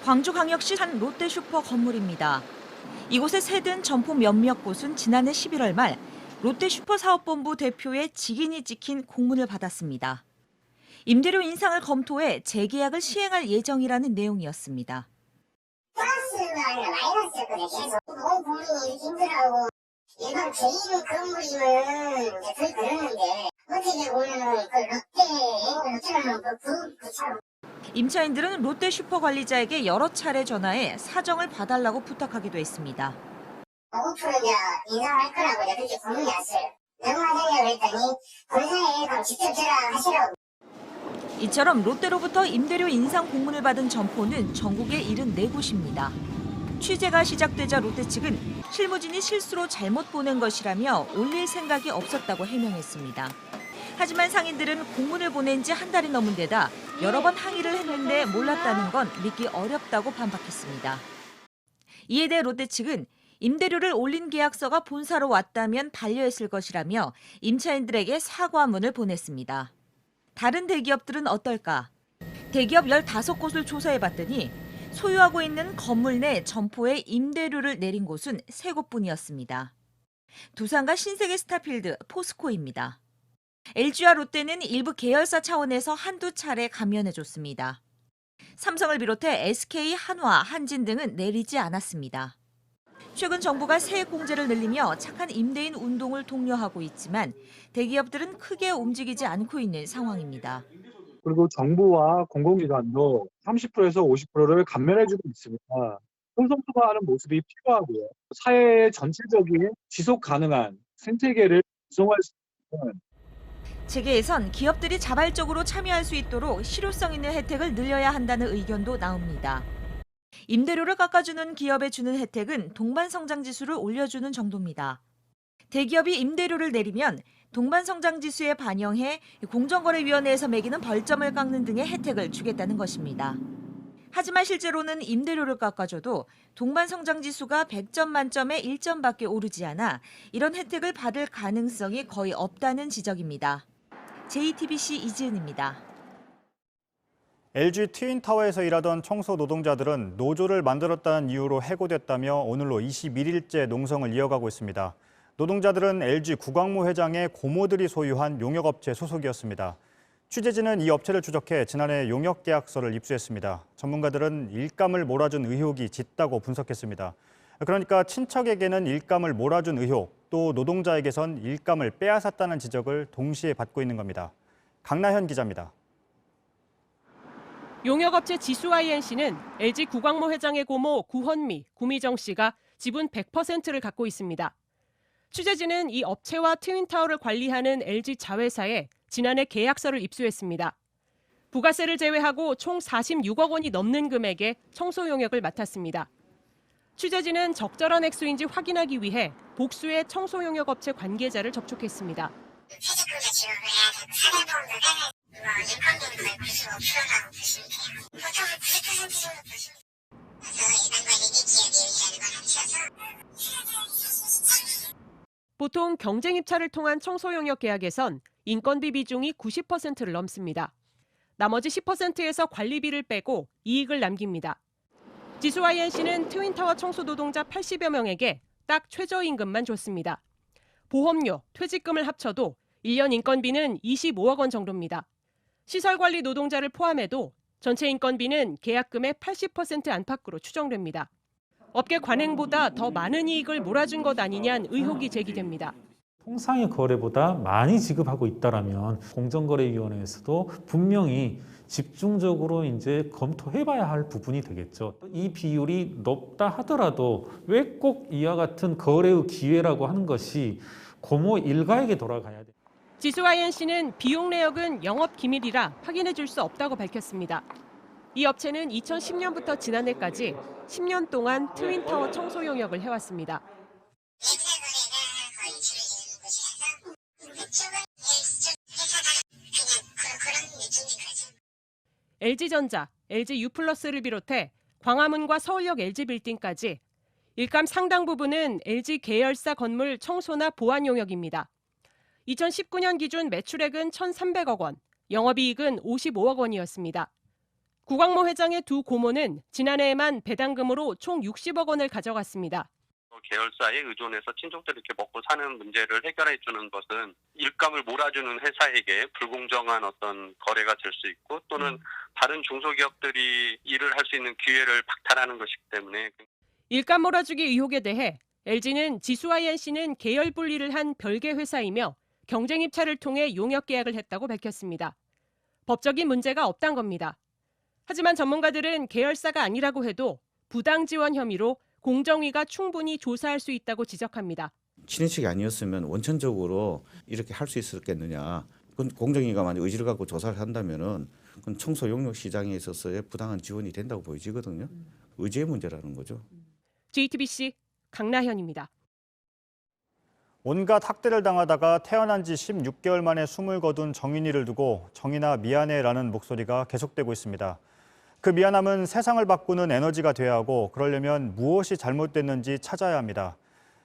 광주광역시 한 롯데슈퍼 건물입니다. 이곳에 새든 점포 몇몇 곳은 지난해 11월 말 롯데슈퍼 사업본부 대표의 직인이 찍힌 공문을 받았습니다. 임대료 인상을 검토해 재계약을 시행할 예정이라는 내용이었습니다. 플러스가 아니라 마이너스였거든요. 계속 온 국민이 힘들어하고 일반 개인 건물이면 덜 그러는데 어떻게 보면 롯데라는 그 임차인들은 롯데슈퍼 관리자에게 여러 차례 전화해 사정을 봐달라고 부탁하기도 했습니다. 5% 이제 인상할 거라고 그렇게 공문이 왔어요. 얼마 전에 그랬더니 본사에 그럼 직접 전화하시라고. 이처럼 롯데로부터 임대료 인상 공문을 받은 점포는 전국에 74곳입니다. 취재가 시작되자 롯데 측은 실무진이 실수로 잘못 보낸 것이라며 올릴 생각이 없었다고 해명했습니다. 하지만 상인들은 공문을 보낸 지 한 달이 넘은 데다 여러 번 항의를 했는데 몰랐다는 건 믿기 어렵다고 반박했습니다. 이에 대해 롯데 측은 임대료를 올린 계약서가 본사로 왔다면 반려했을 것이라며 임차인들에게 사과문을 보냈습니다. 다른 대기업들은 어떨까? 대기업 15곳을 조사해봤더니 소유하고 있는 건물 내 점포에 임대료를 내린 곳은 3곳뿐이었습니다. 두산과 신세계 스타필드, 포스코입니다. LG와 롯데는 일부 계열사 차원에서 한두 차례 감면해줬습니다. 삼성을 비롯해 SK, 한화, 한진 등은 내리지 않았습니다. 최근 정부가 세액 공제를 늘리며 착한 임대인 운동을 독려하고 있지만 대기업들은 크게 움직이지 않고 있는 상황입니다. 그리고 정부와 공공기관도 30%에서 50%를 감면해주고 있습니다. 솔선수범하는 모습이 필요하고요. 사회의 전체적인 지속 가능한 생태계를 구성할 수 있는 재계에선 기업들이 자발적으로 참여할 수 있도록 실효성 있는 혜택을 늘려야 한다는 의견도 나옵니다. 임대료를 깎아주는 기업에 주는 혜택은 동반성장지수를 올려주는 정도입니다. 대기업이 임대료를 내리면 동반성장지수에 반영해 공정거래위원회에서 매기는 벌점을 깎는 등의 혜택을 주겠다는 것입니다. 하지만 실제로는 임대료를 깎아줘도 동반성장지수가 100점 만점에 1점밖에 오르지 않아 이런 혜택을 받을 가능성이 거의 없다는 지적입니다. JTBC 이지은입니다. LG 트윈타워에서 일하던 청소 노동자들은 노조를 만들었다는 이유로 해고됐다며 오늘로 21일째 농성을 이어가고 있습니다. 노동자들은 LG 구광모 회장의 고모들이 소유한 용역업체 소속이었습니다. 취재진은 이 업체를 추적해 지난해 용역계약서를 입수했습니다. 전문가들은 일감을 몰아준 의혹이 짙다고 분석했습니다. 그러니까 친척에게는 일감을 몰아준 의혹, 또 노동자에게선 일감을 빼앗았다는 지적을 동시에 받고 있는 겁니다. 강나현 기자입니다. 용역업체 지수INC는 LG 구광모 회장의 고모 구헌미, 구미정 씨가 지분 100%를 갖고 있습니다. 취재진은 이 업체와 트윈타워를 관리하는 LG 자회사에 지난해 계약서를 입수했습니다. 부가세를 제외하고 총 46억 원이 넘는 금액의 청소 용역을 맡았습니다. 취재진은 적절한 액수인지 확인하기 위해 복수의 청소 용역 업체 관계자를 접촉했습니다. 보통 경쟁 입찰을 통한 청소 용역 계약에선 인건비 비중이 90%를 넘습니다. 나머지 10%에서 관리비를 빼고 이익을 남깁니다. 지수INC는 트윈타워 청소 노동자 80여 명에게 딱 최저임금만 줬습니다. 보험료, 퇴직금을 합쳐도 1년 인건비는 25억 원 정도입니다. 시설관리 노동자를 포함해도 전체 인건비는 계약금의 80% 안팎으로 추정됩니다. 업계 관행보다 더 많은 이익을 몰아준 것 아니냐는 의혹이 제기됩니다. 통상의 거래보다 많이 지급하고 있다라면 공정거래위원회에서도 분명히 집중적으로 이제 검토해봐야 할 부분이 되겠죠. 이 비율이 높다 하더라도 왜 꼭 이와 같은 거래의 기회라고 하는 것이 고모 일가에게 돌아가야 돼. 지수INC는 비용 내역은 영업 기밀이라 확인해 줄 수 없다고 밝혔습니다. 이 업체는 2010년부터 지난해까지 10년 동안 트윈타워 청소 용역을 해왔습니다. LG전자, LG유플러스를 비롯해 광화문과 서울역 LG빌딩까지 일감 상당 부분은 LG 계열사 건물 청소나 보안 용역입니다. 2019년 기준 매출액은 1,300억 원, 영업이익은 55억 원이었습니다. 구광모 회장의 두 고모는 지난해에만 배당금으로 총 60억 원을 가져갔습니다. 계열사에 의존해서 친족들이 이렇게 먹고 사는 문제를 해결해 주는 것은 일감을 몰아주는 회사에게 불공정한 어떤 거래가 될 수 있고 또는 다른 중소기업들이 일을 할 수 있는 기회를 박탈하는 것이기 때문에 일감 몰아주기 의혹에 대해 LG는 지수INC는 계열 분리를 한 별개 회사이며 경쟁 입찰을 통해 용역 계약을 했다고 밝혔습니다. 법적인 문제가 없단 겁니다. 하지만 전문가들은 계열사가 아니라고 해도 부당 지원 혐의로 공정위가 충분히 조사할 수 있다고 지적합니다. 친인척이 아니었으면 원천적으로 이렇게 할 수 있었겠느냐. 그건 공정위가 만약 의지를 갖고 조사를 한다면은 그건 청소 용역 시장에 있어서의 부당한 지원이 된다고 보여지거든요. 의지의 문제라는 거죠. JTBC 강나현입니다. 온갖 학대를 당하다가 태어난 지 16개월 만에 숨을 거둔 정인이를 두고 정인아 미안해라는 목소리가 계속되고 있습니다. 그 미안함은 세상을 바꾸는 에너지가 돼야 하고 그러려면 무엇이 잘못됐는지 찾아야 합니다.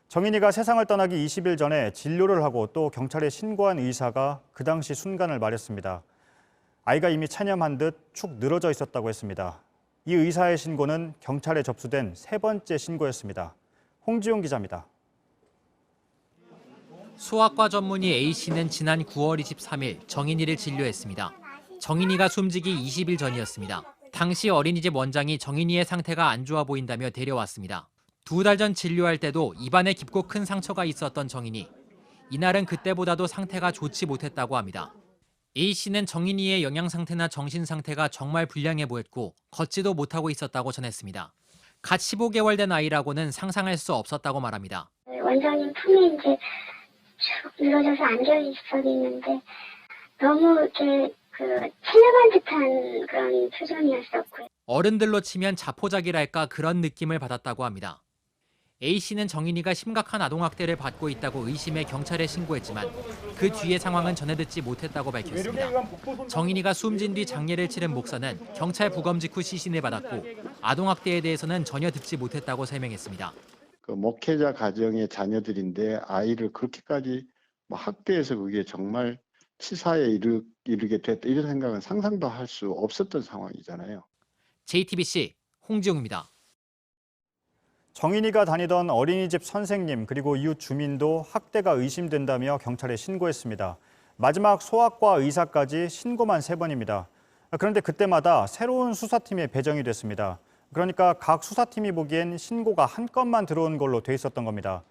정인이가 세상을 떠나기 20일 전에 진료를 하고 또 경찰에 신고한 의사가 그 당시 순간을 말했습니다. 아이가 이미 체념한 듯 축 늘어져 있었다고 했습니다. 이 의사의 신고는 경찰에 접수된 세 번째 신고였습니다. 홍지용 기자입니다. 소아과 전문의 A씨는 지난 9월 23일 정인이를 진료했습니다. 정인이가 숨지기 20일 전이었습니다. 당시 어린이집 원장이 정인이의 상태가 안 좋아 보인다며 데려왔습니다. 2달 전 진료할 때도 입안에 깊고 큰 상처가 있었던 정인이. 이날은 그때보다도 상태가 좋지 못했다고 합니다. A씨는 정인이의 영양 상태나 정신 상태가 정말 불량해 보였고 걷지도 못하고 있었다고 전했습니다. 갓 15개월 된 아이라고는 상상할 수 없었다고 말합니다. 원장님 품에 이제 쭉 늘어져서 안겨 있었는데 너무 이렇게 체념한 듯한 그런 표정이었었고요. 어른들로 치면 자포자기랄까 그런 느낌을 받았다고 합니다. A씨는 정인이가 심각한 아동학대를 받고 있다고 의심해 경찰에 신고했지만 그 뒤의 상황은 전해 듣지 못했다고 밝혔습니다. 정인이가 숨진 뒤 장례를 치른 목사는 경찰 부검 직후 시신을 받았고 아동학대에 대해서는 전혀 듣지 못했다고 설명했습니다. 그 목회자 가정의 자녀들인데 아이를 그렇게까지 학대해서 그게 정말 치사에 이르게 됐다 이런 생각은 상상도 할 수 없었던 상황이잖아요. JTBC 홍지용입니다. 정인이가 다니던 어린이집 선생님 그리고 이웃 주민도 학대가 의심된다며 경찰에 신고했습니다. 마지막 소아과 의사까지 신고만 3번입니다. 그런데 그때마다 새로운 수사팀에 배정이 됐습니다. 그러니까 각 수사팀이 보기엔 신고가 한 건만 들어온 걸로 돼 있었던 겁니다.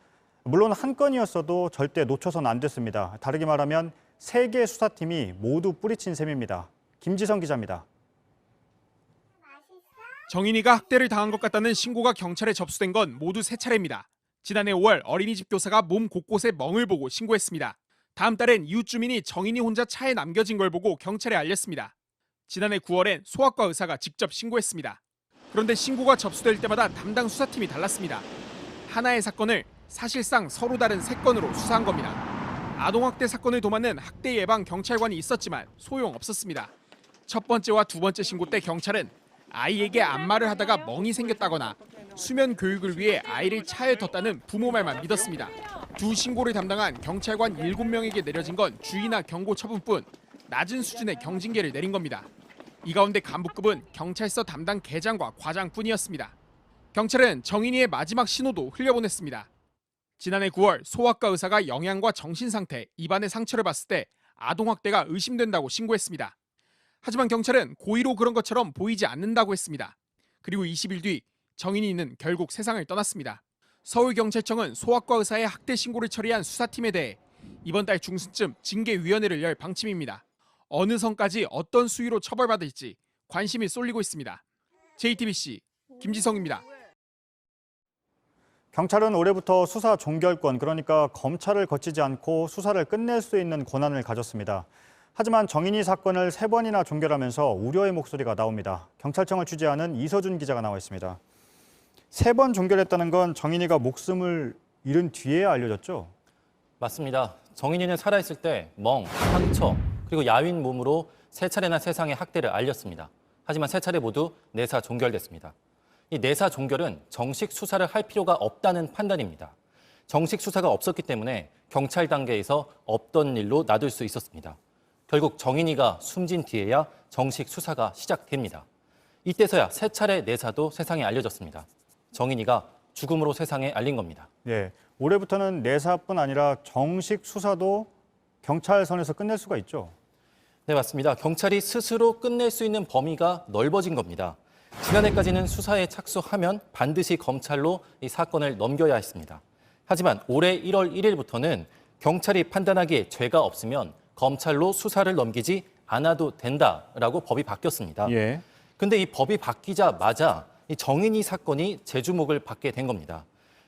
물론 한 건이었어도 절대 놓쳐선 안 됐습니다. 다르게 말하면 3개 수사팀이 모두 뿌리친 셈입니다. 김지성 기자입니다. 정인이가 학대를 당한 것 같다는 신고가 경찰에 접수된 건 모두 3차례입니다. 지난해 5월 어린이집 교사가 몸 곳곳에 멍을 보고 신고했습니다. 다음 달엔 이웃 주민이 정인이 혼자 차에 남겨진 걸 보고 경찰에 알렸습니다. 지난해 9월엔 소아과 의사가 직접 신고했습니다. 그런데 신고가 접수될 때마다 담당 수사팀이 달랐습니다. 하나의 사건을 사실상 서로 다른 3건으로 수사한 겁니다. 아동학대 사건을 도맡는 학대 예방 경찰관이 있었지만 소용없었습니다. 첫 번째와 두 번째 신고 때 경찰은 아이에게 안마를 하다가 멍이 생겼다거나 수면 교육을 위해 아이를 차에 뒀다는 부모 말만 믿었습니다. 두 신고를 담당한 경찰관 7명에게 내려진 건 주의나 경고 처분뿐 낮은 수준의 경징계를 내린 겁니다. 이 가운데 간부급은 경찰서 담당 계장과 과장뿐이었습니다. 경찰은 정인이의 마지막 신호도 흘려보냈습니다. 지난해 9월 소아과 의사가 영양과 정신 상태, 입안의 상처를 봤을 때 아동학대가 의심된다고 신고했습니다. 하지만 경찰은 고의로 그런 것처럼 보이지 않는다고 했습니다. 그리고 20일 뒤 정인이는 결국 세상을 떠났습니다. 서울경찰청은 소아과 의사의 학대 신고를 처리한 수사팀에 대해 이번 달 중순쯤 징계위원회를 열 방침입니다. 어느 선까지 어떤 수위로 처벌받을지 관심이 쏠리고 있습니다. JTBC 김지성입니다. 경찰은 올해부터 수사 종결권, 그러니까 검찰을 거치지 않고 수사를 끝낼 수 있는 권한을 가졌습니다. 하지만 정인이 사건을 3번이나 종결하면서 우려의 목소리가 나옵니다. 경찰청을 취재하는 이서준 기자가 나와 있습니다. 3번 종결했다는 건 정인이가 목숨을 잃은 뒤에 알려졌죠? 맞습니다. 정인이는 살아있을 때 멍, 상처, 그리고 야윈 몸으로 3차례나 세상에 학대를 알렸습니다. 하지만 3차례 모두 내사 종결됐습니다. 이 내사 종결은 정식 수사를 할 필요가 없다는 판단입니다. 정식 수사가 없었기 때문에 경찰 단계에서 없던 일로 놔둘 수 있었습니다. 결국 정인이가 숨진 뒤에야 정식 수사가 시작됩니다. 이때서야 3차례 내사도 세상에 알려졌습니다. 정인이가 죽음으로 세상에 알린 겁니다. 네, 올해부터는 내사뿐 아니라 정식 수사도 경찰선에서 끝낼 수가 있죠? 네, 맞습니다. 경찰이 스스로 끝낼 수 있는 범위가 넓어진 겁니다. 지난해까지는 수사에 착수하면 반드시 검찰로 이 사건을 넘겨야 했습니다. 하지만 올해 1월 1일부터는 경찰이 판단하기에 죄가 없으면 검찰로 수사를 넘기지 않아도 된다라고 법이 바뀌었습니다. 예. 근데 이 법이 바뀌자마자 이 정인이 사건이 재주목을 받게 된 겁니다.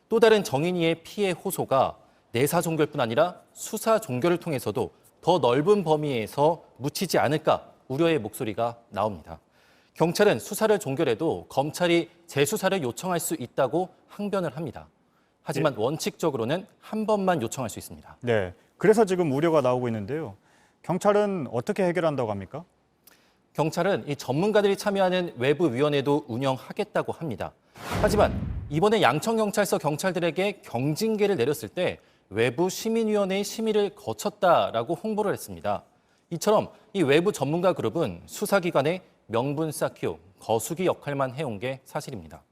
또 다른 정인이의 피해 호소가 내사 종결뿐 아니라 수사 종결을 통해서도 더 넓은 범위에서 묻히지 않을까 우려의 목소리가 나옵니다. 경찰은 수사를 종결해도 검찰이 재수사를 요청할 수 있다고 항변을 합니다. 하지만 원칙적으로는 한 번만 요청할 수 있습니다. 네, 그래서 지금 우려가 나오고 있는데요. 경찰은 어떻게 해결한다고 합니까? 경찰은 이 전문가들이 참여하는 외부 위원회도 운영하겠다고 합니다. 하지만 이번에 양천경찰서 경찰들에게 경징계를 내렸을 때 외부 시민위원회의 심의를 거쳤다라고 홍보를 했습니다. 이처럼 이 외부 전문가 그룹은 수사기관의 명분 쌓기, 거수기 역할만 해온 게 사실입니다.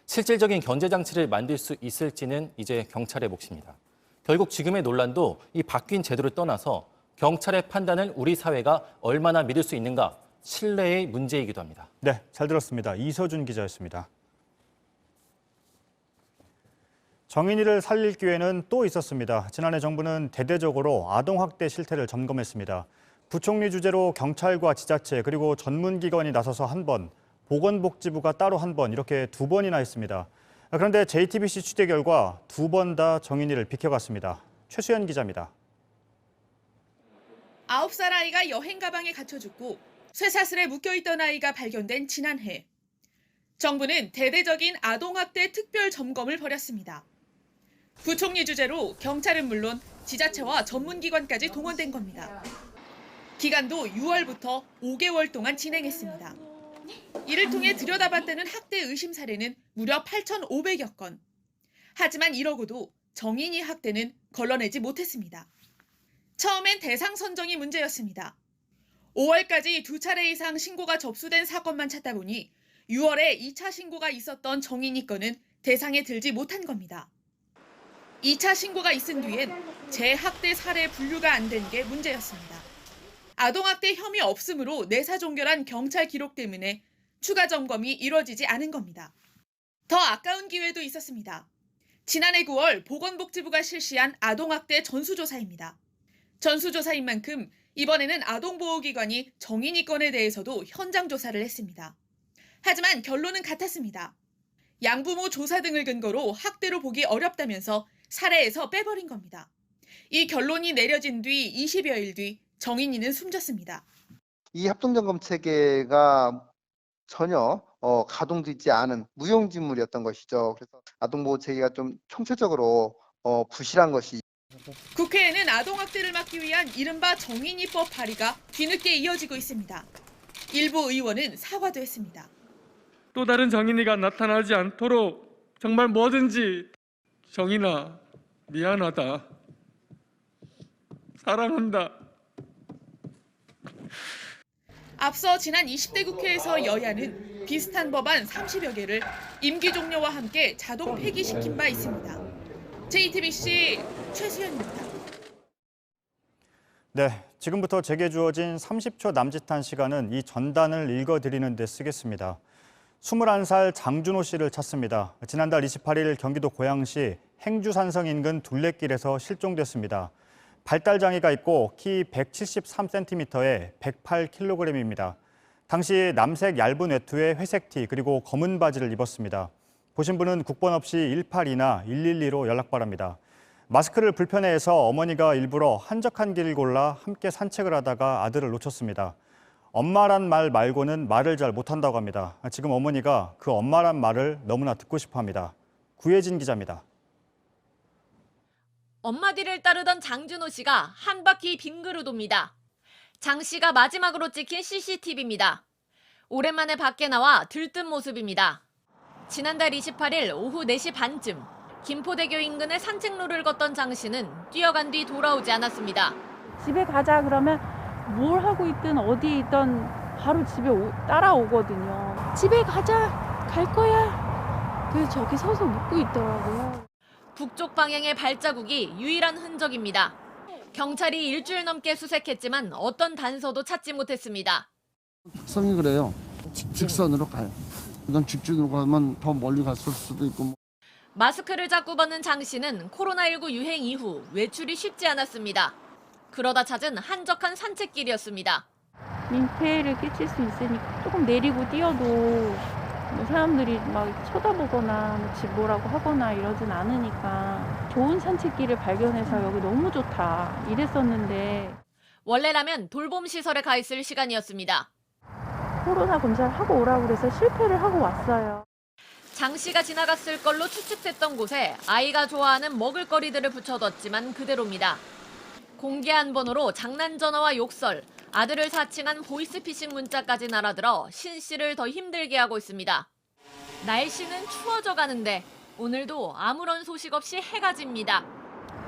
실질적인 견제 장치를 만들 수 있을지는 이제 경찰의 몫입니다. 결국 지금의 논란도 이 바뀐 제도를 떠나서 경찰의 판단을 우리 사회가 얼마나 믿을 수 있는가, 신뢰의 문제이기도 합니다. 네, 잘 들었습니다. 이서준 기자였습니다. 정인이를 살릴 기회는 또 있었습니다. 지난해 정부는 대대적으로 아동학대 실태를 점검했습니다. 부총리 주재로 경찰과 지자체 그리고 전문기관이 나서서 1번, 보건복지부가 따로 1번 이렇게 2번이나 했습니다. 그런데 JTBC 취재 결과 2번 다 정인이를 비켜갔습니다. 최수연 기자입니다. 9살 아이가 여행 가방에 갇혀 죽고 쇠사슬에 묶여있던 아이가 발견된 지난해. 정부는 대대적인 아동학대 특별 점검을 벌였습니다. 부총리 주재로 경찰은 물론 지자체와 전문기관까지 동원된 겁니다. 기간도 6월부터 5개월 동안 진행했습니다. 이를 통해 들여다봤다는 학대 의심 사례는 무려 8,500여 건. 하지만 이러고도 정인이 학대는 걸러내지 못했습니다. 처음엔 대상 선정이 문제였습니다. 5월까지 2차례 이상 신고가 접수된 사건만 찾다 보니 6월에 2차 신고가 있었던 정인이 건은 대상에 들지 못한 겁니다. 2차 신고가 있은 뒤엔 재학대 사례 분류가 안 된 게 문제였습니다. 아동학대 혐의 없음으로 내사 종결한 경찰 기록 때문에 추가 점검이 이뤄지지 않은 겁니다. 더 아까운 기회도 있었습니다. 지난해 9월 보건복지부가 실시한 아동학대 전수조사입니다. 전수조사인 만큼 이번에는 아동보호기관이 정인이 건에 대해서도 현장 조사를 했습니다. 하지만 결론은 같았습니다. 양부모 조사 등을 근거로 학대로 보기 어렵다면서 사례에서 빼버린 겁니다. 이 결론이 내려진 뒤 20여일 뒤 정인이는 숨졌습니다. 이 합동점검 체계가 전혀 가동되지 않은 무용지물이었던 것이죠. 그래서 아동보호 체계가 좀 총체적으로 부실한 것이. 국회에는 아동학대를 막기 위한 이른바 정인이법 발의가 뒤늦게 이어지고 있습니다. 일부 의원은 사과도 했습니다. 또 다른 정인이가 나타나지 않도록 정말 뭐든지 정인아 미안하다. 사랑한다. 앞서 지난 20대 국회에서 여야는 비슷한 법안 30여 개를 임기 종료와 함께 자동 폐기시킨 바 있습니다. JTBC 최수연입니다. 네, 지금부터 제게 주어진 30초 남짓한 시간은 이 전단을 읽어드리는 데 쓰겠습니다. 21살 장준호 씨를 찾습니다. 지난달 28일 경기도 고양시 행주산성 인근 둘레길에서 실종됐습니다. 발달 장애가 있고 키 173cm에 108kg입니다. 당시 남색 얇은 외투에 회색 티 그리고 검은 바지를 입었습니다. 보신 분은 국번 없이 182나 112로 연락 바랍니다. 마스크를 불편해해서 어머니가 일부러 한적한 길을 골라 함께 산책을 하다가 아들을 놓쳤습니다. 엄마란 말 말고는 말을 잘 못한다고 합니다. 지금 어머니가 그 엄마란 말을 너무나 듣고 싶어 합니다. 구혜진 기자입니다. 엄마 뒤를 따르던 장준호 씨가 한 바퀴 빙그르 돕니다. 장 씨가 마지막으로 찍힌 CCTV입니다. 오랜만에 밖에 나와 들뜬 모습입니다. 지난달 28일 오후 4시 반쯤 김포대교 인근의 산책로를 걷던 장 씨는 뛰어간 뒤 돌아오지 않았습니다. 집에 가자 그러면 뭘 하고 있든 어디 있든 바로 집에 따라오거든요. 집에 가자, 갈 거야. 그래서 저기 서서 묻고 있더라고요. 북쪽 방향의 발자국이 유일한 흔적입니다. 경찰이 일주일 넘게 수색했지만 어떤 단서도 찾지 못했습니다. 특성이 그래요. 직선으로 가요. 이건 직진으로 가면 더 멀리 갔을 수도 있고. 마스크를 자꾸 벗는 장 씨는 코로나19 유행 이후 외출이 쉽지 않았습니다. 그러다 찾은 한적한 산책길이었습니다. 민폐를 끼칠 수 있으니까 조금 내리고 뛰어도 뭐 사람들이 막 쳐다보거나 뭐 집 뭐라고 하거나 이러진 않으니까 좋은 산책길을 발견해서 여기 너무 좋다 이랬었는데 원래라면 돌봄 시설에 가 있을 시간이었습니다. 코로나 검사를 하고 오라고 그래서 실패를 하고 왔어요. 장 씨가 지나갔을 걸로 추측됐던 곳에 아이가 좋아하는 먹을거리들을 붙여뒀지만 그대로입니다. 공개한 번호로 장난 전화와 욕설, 아들을 사칭한 보이스피싱 문자까지 날아들어 신 씨를 더 힘들게 하고 있습니다. 날씨는 추워져 가는데 오늘도 아무런 소식 없이 해가 집니다.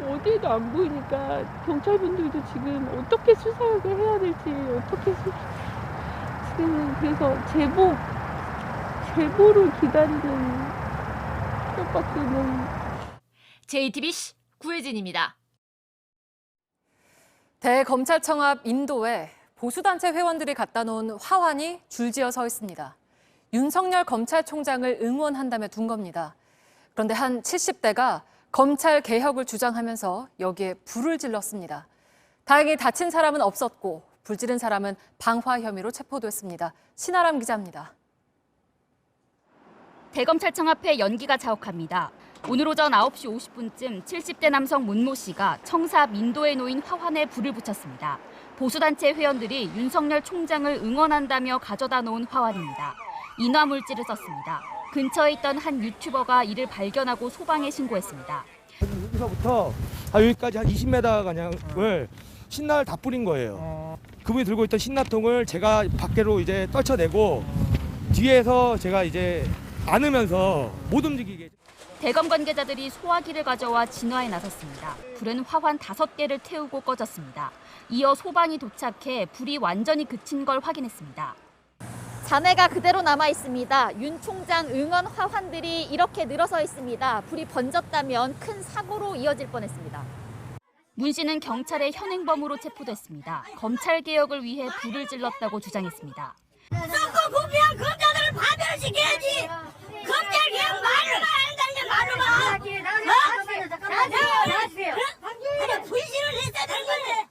어디에도 안 보이니까 경찰분들도 지금 어떻게 수사를 해야 될지 지금은 그래서 제보를 기다리는 것밖에는. JTBC 구혜진입니다. 대검찰청 앞 인도에 보수단체 회원들이 갖다 놓은 화환이 줄지어 서 있습니다. 윤석열 검찰총장을 응원한다며 둔 겁니다. 그런데 한 70대가 검찰 개혁을 주장하면서 여기에 불을 질렀습니다. 다행히 다친 사람은 없었고 불 지른 사람은 방화 혐의로 체포됐습니다. 신아람 기자입니다. 대검찰청 앞에 연기가 자욱합니다. 오늘 오전 9시 50분쯤 70대 남성 문모 씨가 청사 민도에 놓인 화환에 불을 붙였습니다. 보수단체 회원들이 윤석열 총장을 응원한다며 가져다 놓은 화환입니다. 인화 물질을 썼습니다. 근처에 있던 한 유튜버가 이를 발견하고 소방에 신고했습니다. 여기서부터 여기까지 한 20m가량을 신나를 다 뿌린 거예요. 그분이 들고 있던 신나통을 제가 밖으로 이제 떨쳐내고 뒤에서 제가 이제 안으면서 못 움직이게. 대검 관계자들이 소화기를 가져와 진화에 나섰습니다. 불은 화환 5개를 태우고 꺼졌습니다. 이어 소방이 도착해 불이 완전히 그친 걸 확인했습니다. 잔해가 그대로 남아 있습니다. 윤 총장 응원 화환들이 이렇게 늘어서 있습니다. 불이 번졌다면 큰 사고로 이어질 뻔했습니다. 문 씨는 경찰의 현행범으로 체포됐습니다. 검찰 개혁을 위해 불을 질렀다고 주장했습니다. 선거 부패한 검사들을 파면시켜야지. 검찰 개혁 말로만 한다는데 말로만. 분신을 했어야 되는 건데.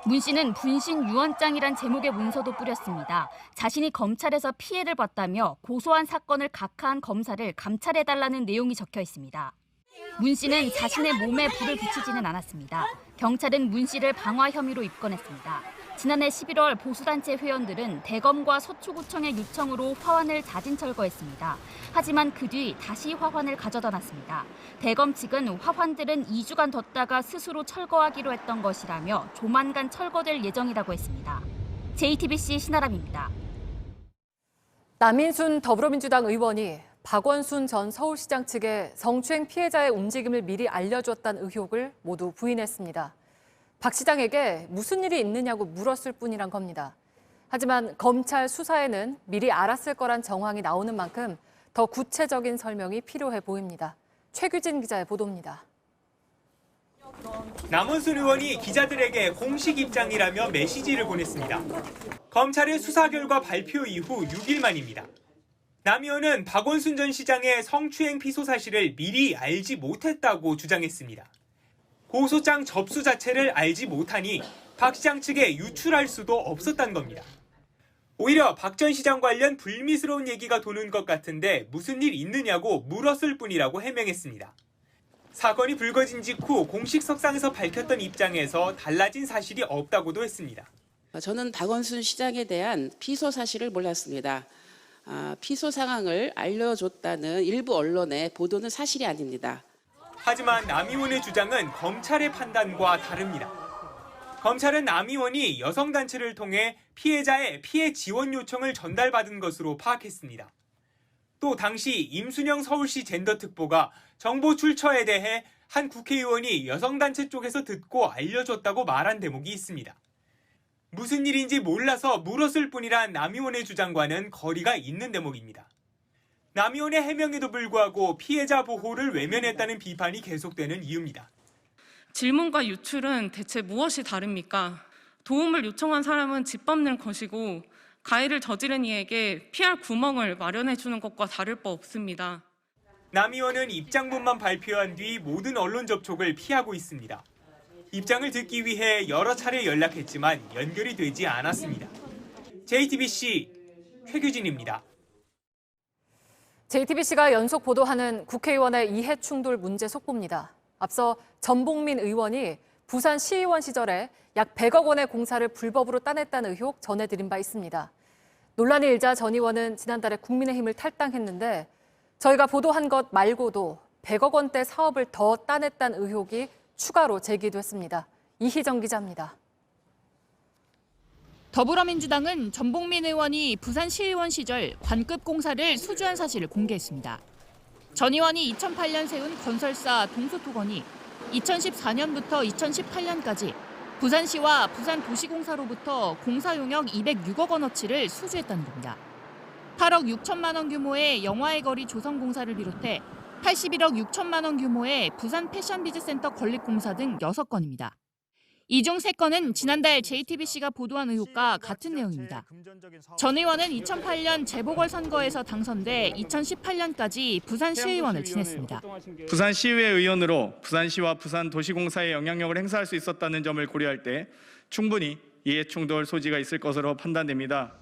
문 씨는 분신 유언장이란 제목의 문서도 뿌렸습니다. 자신이 검찰에서 피해를 봤다며 고소한 사건을 각하한 검사를 감찰해달라는 내용이 적혀 있습니다. 문 씨는 자신의 몸에 불을 붙이지는 않았습니다. 경찰은 문 씨를 방화 혐의로 입건했습니다. 지난해 11월 보수단체 회원들은 대검과 서초구청의 요청으로 화환을 자진 철거했습니다. 하지만 그 뒤 다시 화환을 가져다 놨습니다. 대검 측은 화환들은 2주간 뒀다가 스스로 철거하기로 했던 것이라며 조만간 철거될 예정이라고 했습니다. JTBC 신아람입니다. 남인순 더불어민주당 의원이 박원순 전 서울시장 측에 성추행 피해자의 움직임을 미리 알려줬다는 의혹을 모두 부인했습니다. 박 시장에게 무슨 일이 있느냐고 물었을 뿐이란 겁니다. 하지만 검찰 수사에는 미리 알았을 거란 정황이 나오는 만큼 더 구체적인 설명이 필요해 보입니다. 최규진 기자의 보도입니다. 남원순 의원이 기자들에게 공식 입장이라며 메시지를 보냈습니다. 검찰의 수사 결과 발표 이후 6일 만입니다. 남 의원은 박원순 전 시장의 성추행 피소 사실을 미리 알지 못했다고 주장했습니다. 고소장 접수 자체를 알지 못하니 박 시장 측에 유출할 수도 없었다는 겁니다. 오히려 박 전 시장 관련 불미스러운 얘기가 도는 것 같은데 무슨 일 있느냐고 물었을 뿐이라고 해명했습니다. 사건이 불거진 직후 공식 석상에서 밝혔던 입장에서 달라진 사실이 없다고도 했습니다. 저는 박원순 시장에 대한 피소 사실을 몰랐습니다. 피소 상황을 알려줬다는 일부 언론의 보도는 사실이 아닙니다. 하지만 남 의원의 주장은 검찰의 판단과 다릅니다. 검찰은 남 의원이 여성단체를 통해 피해자의 피해 지원 요청을 전달받은 것으로 파악했습니다. 또 당시 임순영 서울시 젠더특보가 정보 출처에 대해 한 국회의원이 여성단체 쪽에서 듣고 알려줬다고 말한 대목이 있습니다. 무슨 일인지 몰라서 물었을 뿐이란 남 의원의 주장과는 거리가 있는 대목입니다. 남 의원의 해명에도 불구하고 피해자 보호를 외면했다는 비판이 계속되는 이유입니다. 질문과 유출은 대체 무엇이 다릅니까? 도움을 요청한 사람은 짓밟는 것이고 가해를 저지른 이에게 피할 구멍을 마련해 주는 것과 다를 바 없습니다. 남 의원은 입장문만 발표한 뒤 모든 언론 접촉을 피하고 있습니다. 입장을 듣기 위해 여러 차례 연락했지만 연결이 되지 않았습니다. JTBC 최규진입니다. JTBC가 연속 보도하는 국회의원의 이해 충돌 문제 속보입니다. 앞서 전봉민 의원이 부산 시의원 시절에 약 100억 원의 공사를 불법으로 따냈다는 의혹 전해드린 바 있습니다. 논란이 일자 전 의원은 지난달에 국민의힘을 탈당했는데 저희가 보도한 것 말고도 100억 원대 사업을 더 따냈다는 의혹이 추가로 제기됐습니다. 이희정 기자입니다. 더불어민주당은 전봉민 의원이 부산시의원 시절 관급 공사를 수주한 사실을 공개했습니다. 전 의원이 2008년 세운 건설사 동서토건이 2014년부터 2018년까지 부산시와 부산도시공사로부터 공사 용역 206억 원어치를 수주했다는 겁니다. 8억 6천만 원 규모의 영화의 거리 조성 공사를 비롯해 81억 6천만 원 규모의 부산 패션비즈센터 건립공사 등 6건입니다. 이 중 3건은 지난달 JTBC가 보도한 의혹과 같은 내용입니다. 전 의원은 2008년 재보궐선거에서 당선돼 2018년까지 부산시의원을 지냈습니다. 부산시의회 의원으로 부산시와 부산도시공사의 영향력을 행사할 수 있었다는 점을 고려할 때 충분히 이해충돌 소지가 있을 것으로 판단됩니다.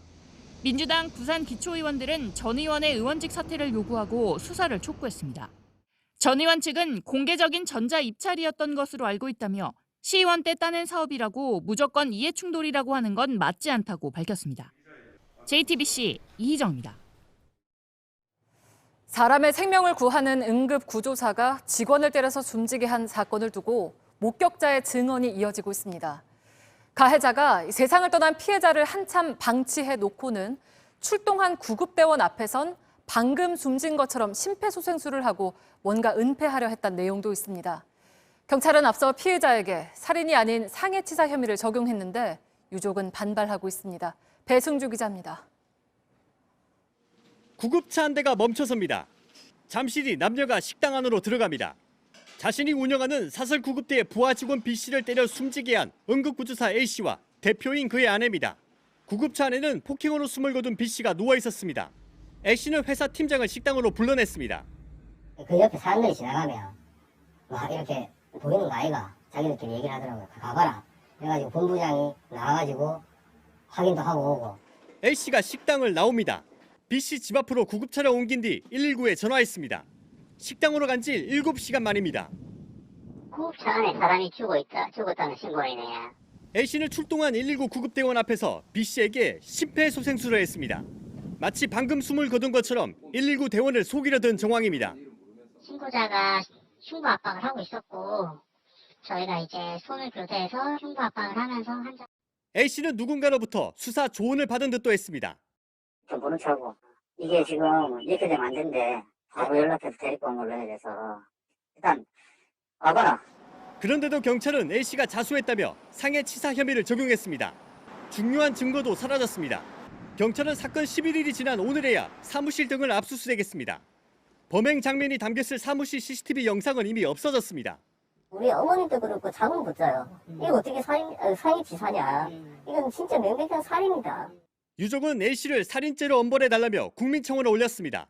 민주당 부산 기초의원들은 전 의원의 의원직 사퇴를 요구하고 수사를 촉구했습니다. 전 의원 측은 공개적인 전자 입찰이었던 것으로 알고 있다며 시의원 때 따낸 사업이라고 무조건 이해충돌이라고 하는 건 맞지 않다고 밝혔습니다. JTBC 이희정입니다. 사람의 생명을 구하는 응급구조사가 직원을 때려서 숨지게 한 사건을 두고 목격자의 증언이 이어지고 있습니다. 가해자가 세상을 떠난 피해자를 한참 방치해 놓고는 출동한 구급대원 앞에선 방금 숨진 것처럼 심폐소생술을 하고 뭔가 은폐하려 했다는 내용도 있습니다. 경찰은 앞서 피해자에게 살인이 아닌 상해치사 혐의를 적용했는데 유족은 반발하고 있습니다. 배승주 기자입니다. 구급차 한 대가 멈춰섭니다. 잠시 뒤 남녀가 식당 안으로 들어갑니다. 자신이 운영하는 사설 구급대의 부하 직원 B씨를 때려 숨지게 한 응급구조사 A씨와 대표인 그의 아내입니다. 구급차 안에는 폭행으로 숨을 거둔 B씨가 누워 있었습니다. A씨는 회사 팀장을 식당으로 불러냈습니다. 그 옆에 사람들이 지나가면 막 이렇게 보이는 거 아이가 자기들끼리 얘기를 하더라고요. 가봐라. 그래가지고 본부장이 나와가지고 확인도 하고 오고. A씨가 식당을 나옵니다. B씨 집 앞으로 구급차를 옮긴 뒤 119에 전화했습니다. 식당으로 간 지 7시간 만입니다. 구급차 안에 사람이 죽었다는 신고이네. A씨는 출동한 119 구급대원 앞에서 B씨에게 심폐소생술을 했습니다. 마치 방금 숨을 거둔 것처럼 119 대원을 속이려 든 정황입니다. 신고자가 흉부 압박을 하고 있었고 저희가 이제 손을 교대해서 흉부 압박을 하면서 환자. A씨는 누군가로부터 수사 조언을 받은 듯도 했습니다. 좀 보는 차고 이게 지금 이렇게 되면 안 된대. 바로 연락해서 데리고 온 걸로 해야 돼서 일단 와봐라. 그런데도 경찰은 A씨가 자수했다며 상해치사 혐의를 적용했습니다. 중요한 증거도 사라졌습니다. 경찰은 사건 11일이 지난 오늘에야 사무실 등을 압수수색했습니다. 범행 장면이 담겼을 사무실 CCTV 영상은 이미 없어졌습니다. 우리 어머니도 그렇고 잠은 못 자요. 이거 어떻게 상해치사냐. 이건 진짜 명백한 살인이다. 유족은 A씨를 살인죄로 엄벌해달라며 국민청원을 올렸습니다.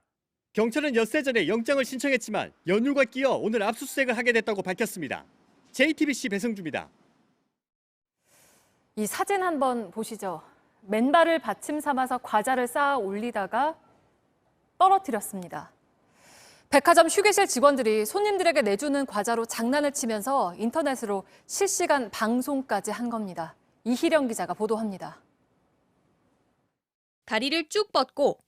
경찰은 엿새 전에 영장을 신청했지만 연휴가 끼어 오늘 압수수색을 하게 됐다고 밝혔습니다. JTBC 배승주입니다. 이 사진 한번 보시죠. 맨발을 받침 삼아서 과자를 쌓아 올리다가 떨어뜨렸습니다. 백화점 휴게실 직원들이 손님들에게 내주는 과자로 장난을 치면서 인터넷으로 실시간 방송까지 한 겁니다. 이희령 기자가 보도합니다. 다리를 쭉 뻗고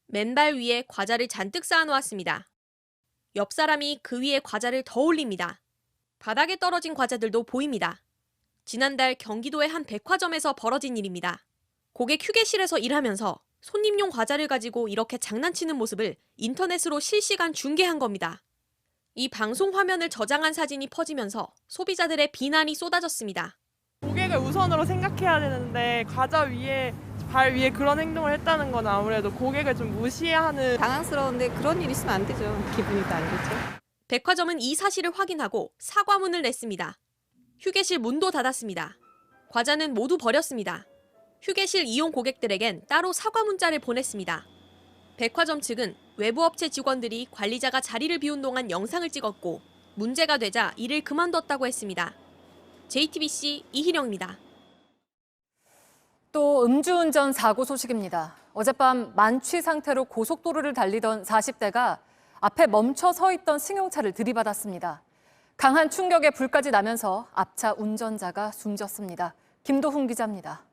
맨발 위에 과자를 잔뜩 쌓아놓았습니다. 옆 사람이 그 위에 과자를 더 올립니다. 바닥에 떨어진 과자들도 보입니다. 지난달 경기도의 한 백화점에서 벌어진 일입니다. 고객 휴게실에서 일하면서 손님용 과자를 가지고 이렇게 장난치는 모습을 인터넷으로 실시간 중계한 겁니다. 이 방송 화면을 저장한 사진이 퍼지면서 소비자들의 비난이 쏟아졌습니다. 고객을 우선으로 생각해야 되는데 과자 위에 발 위에 그런 행동을 했다는 건 아무래도 고객을 좀 무시하는 당황스러운데 그런 일 있으면 안 되죠. 기분이 또 안 좋죠. 백화점은 이 사실을 확인하고 사과문을 냈습니다. 휴게실 문도 닫았습니다. 과자는 모두 버렸습니다. 휴게실 이용 고객들에겐 따로 사과 문자를 보냈습니다. 백화점 측은 외부 업체 직원들이 관리자가 자리를 비운 동안 영상을 찍었고 문제가 되자 일을 그만뒀다고 했습니다. JTBC 이희령입니다. 또 음주운전 사고 소식입니다. 어젯밤 만취 상태로 고속도로를 달리던 40대가 앞에 멈춰 서 있던 승용차를 들이받았습니다. 강한 충격에 불까지 나면서 앞차 운전자가 숨졌습니다. 김도훈 기자입니다.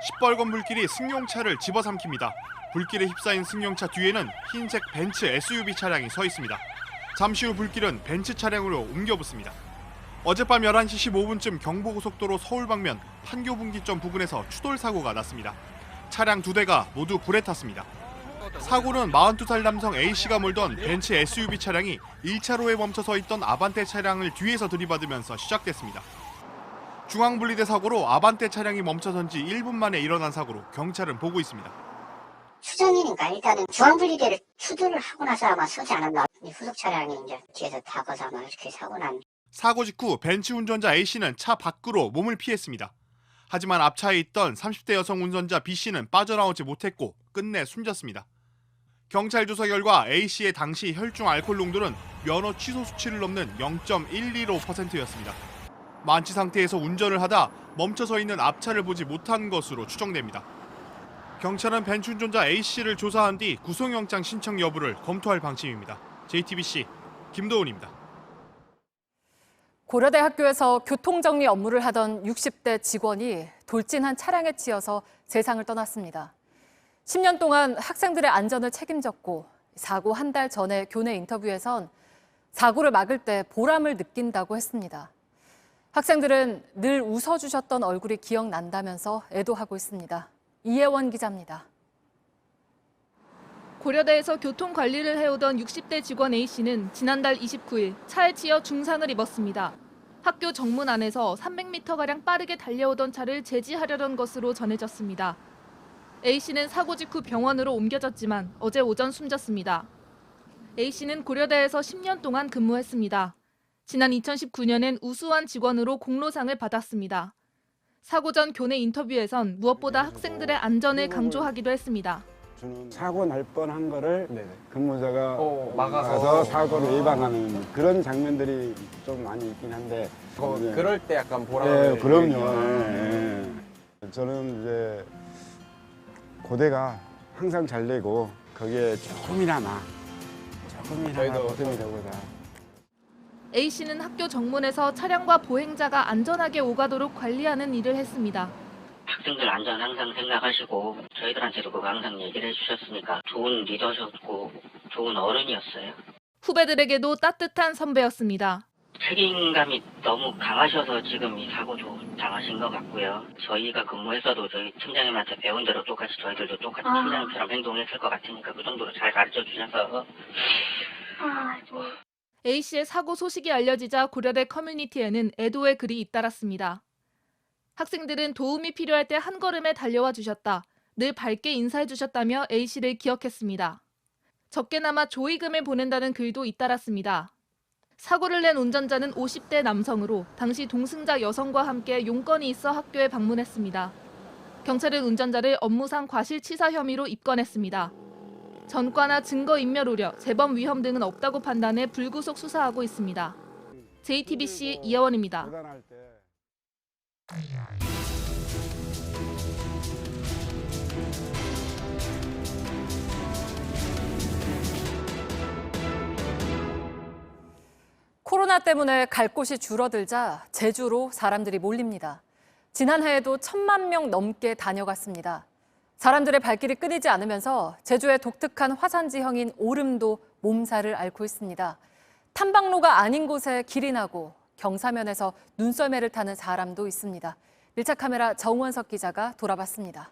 시뻘건 불길이 승용차를 집어삼킵니다. 불길에 휩싸인 승용차 뒤에는 흰색 벤츠 SUV 차량이 서 있습니다. 잠시 후 불길은 벤츠 차량으로 옮겨붙습니다. 어젯밤 11시 15분쯤 경부고속도로 서울 방면 판교분기점 부근에서 추돌 사고가 났습니다. 차량 2대가 모두 불에 탔습니다. 사고는 42살 남성 A씨가 몰던 벤츠 SUV 차량이 1차로에 멈춰서 있던 아반떼 차량을 뒤에서 들이받으면서 시작됐습니다. 중앙분리대 사고로 아반떼 차량이 멈춰선 지 1분 만에 일어난 사고로 경찰은 보고 있습니다. 추정이니까 일단은 중앙분리대를 추돌을 하고 나서 아마 서지 않았나. 후속 차량이 이제 뒤에서 다가서 아마 이렇게 사고 난. 사고 직후 벤츠 운전자 A씨는 차 밖으로 몸을 피했습니다. 하지만 앞차에 있던 30대 여성 운전자 B씨는 빠져나오지 못했고 끝내 숨졌습니다. 경찰 조사 결과 A씨의 당시 혈중 알코올 농도는 면허 취소 수치를 넘는 0.115%였습니다. 만취 상태에서 운전을 하다 멈춰서 있는 앞차를 보지 못한 것으로 추정됩니다. 경찰은 벤츠 운전자 A씨를 조사한 뒤 구속영장 신청 여부를 검토할 방침입니다. JTBC 김도훈입니다. 고려대 학교에서 교통정리 업무를 하던 60대 직원이 돌진한 차량에 치여서 세상을 떠났습니다. 10년 동안 학생들의 안전을 책임졌고 사고 한 달 전에 교내 인터뷰에선 사고를 막을 때 보람을 느낀다고 했습니다. 학생들은 늘 웃어주셨던 얼굴이 기억난다면서 애도하고 있습니다. 이혜원 기자입니다. 고려대에서 교통관리를 해오던 60대 직원 A씨는 지난달 29일 차에 치여 중상을 입었습니다. 학교 정문 안에서 300m가량 빠르게 달려오던 차를 제지하려던 것으로 전해졌습니다. A씨는 사고 직후 병원으로 옮겨졌지만 어제 오전 숨졌습니다. A씨는 고려대에서 10년 동안 근무했습니다. 지난 2019년엔 우수한 직원으로 공로상을 받았습니다. 사고 전 교내 인터뷰에선 무엇보다 학생들의 안전을 강조하기도 했습니다. 사고 날 뻔한 거를 근무자가 막아서 사고를 예방하는 그런 장면들이 좀 많이 있긴 한데 그럴 때 약간 보람을 네, 그럼요. 저는 이제 고대가 항상 잘 되고 거기에 조금이나마 보탬이 되고자. A씨는 학교 정문에서 차량과 보행자가 안전하게 오가도록 관리하는 일을 했습니다. 학생들 안전 항상 생각하시고 저희들한테도 그거 항상 얘기를 해주셨으니까 좋은 리더셨고 좋은 어른이었어요. 후배들에게도 따뜻한 선배였습니다. 책임감이 너무 강하셔서 지금 이 사고 당하신 것 같고요. 저희가 근무했어도 저희 팀장님한테 배운 대로 똑같이 저희들도 똑같이 팀장님처럼 행동했을 것 같으니까 그 정도로 잘 가르쳐 주셔서 A씨의 사고 소식이 알려지자 고려대 커뮤니티에는 애도의 글이 잇따랐습니다. 학생들은 도움이 필요할 때 한 걸음에 달려와 주셨다. 늘 밝게 인사해 주셨다며 A씨를 기억했습니다. 적게나마 조의금을 보낸다는 글도 잇따랐습니다. 사고를 낸 운전자는 50대 남성으로 당시 동승자 여성과 함께 용건이 있어 학교에 방문했습니다. 경찰은 운전자를 업무상 과실치사 혐의로 입건했습니다. 전과나 증거인멸 우려, 재범 위험 등은 없다고 판단해 불구속 수사하고 있습니다. JTBC 이하원입니다. 대단할 때. 코로나 때문에 갈 곳이 줄어들자 제주로 사람들이 몰립니다. 지난해에도 1,000만 명 넘게 다녀갔습니다. 사람들의 발길이 끊이지 않으면서 제주의 독특한 화산지형인 오름도 몸살을 앓고 있습니다. 탐방로가 아닌 곳에 길이 나고 경사면에서 눈썰매를 타는 사람도 있습니다. 밀착 카메라 정원석 기자가 돌아봤습니다.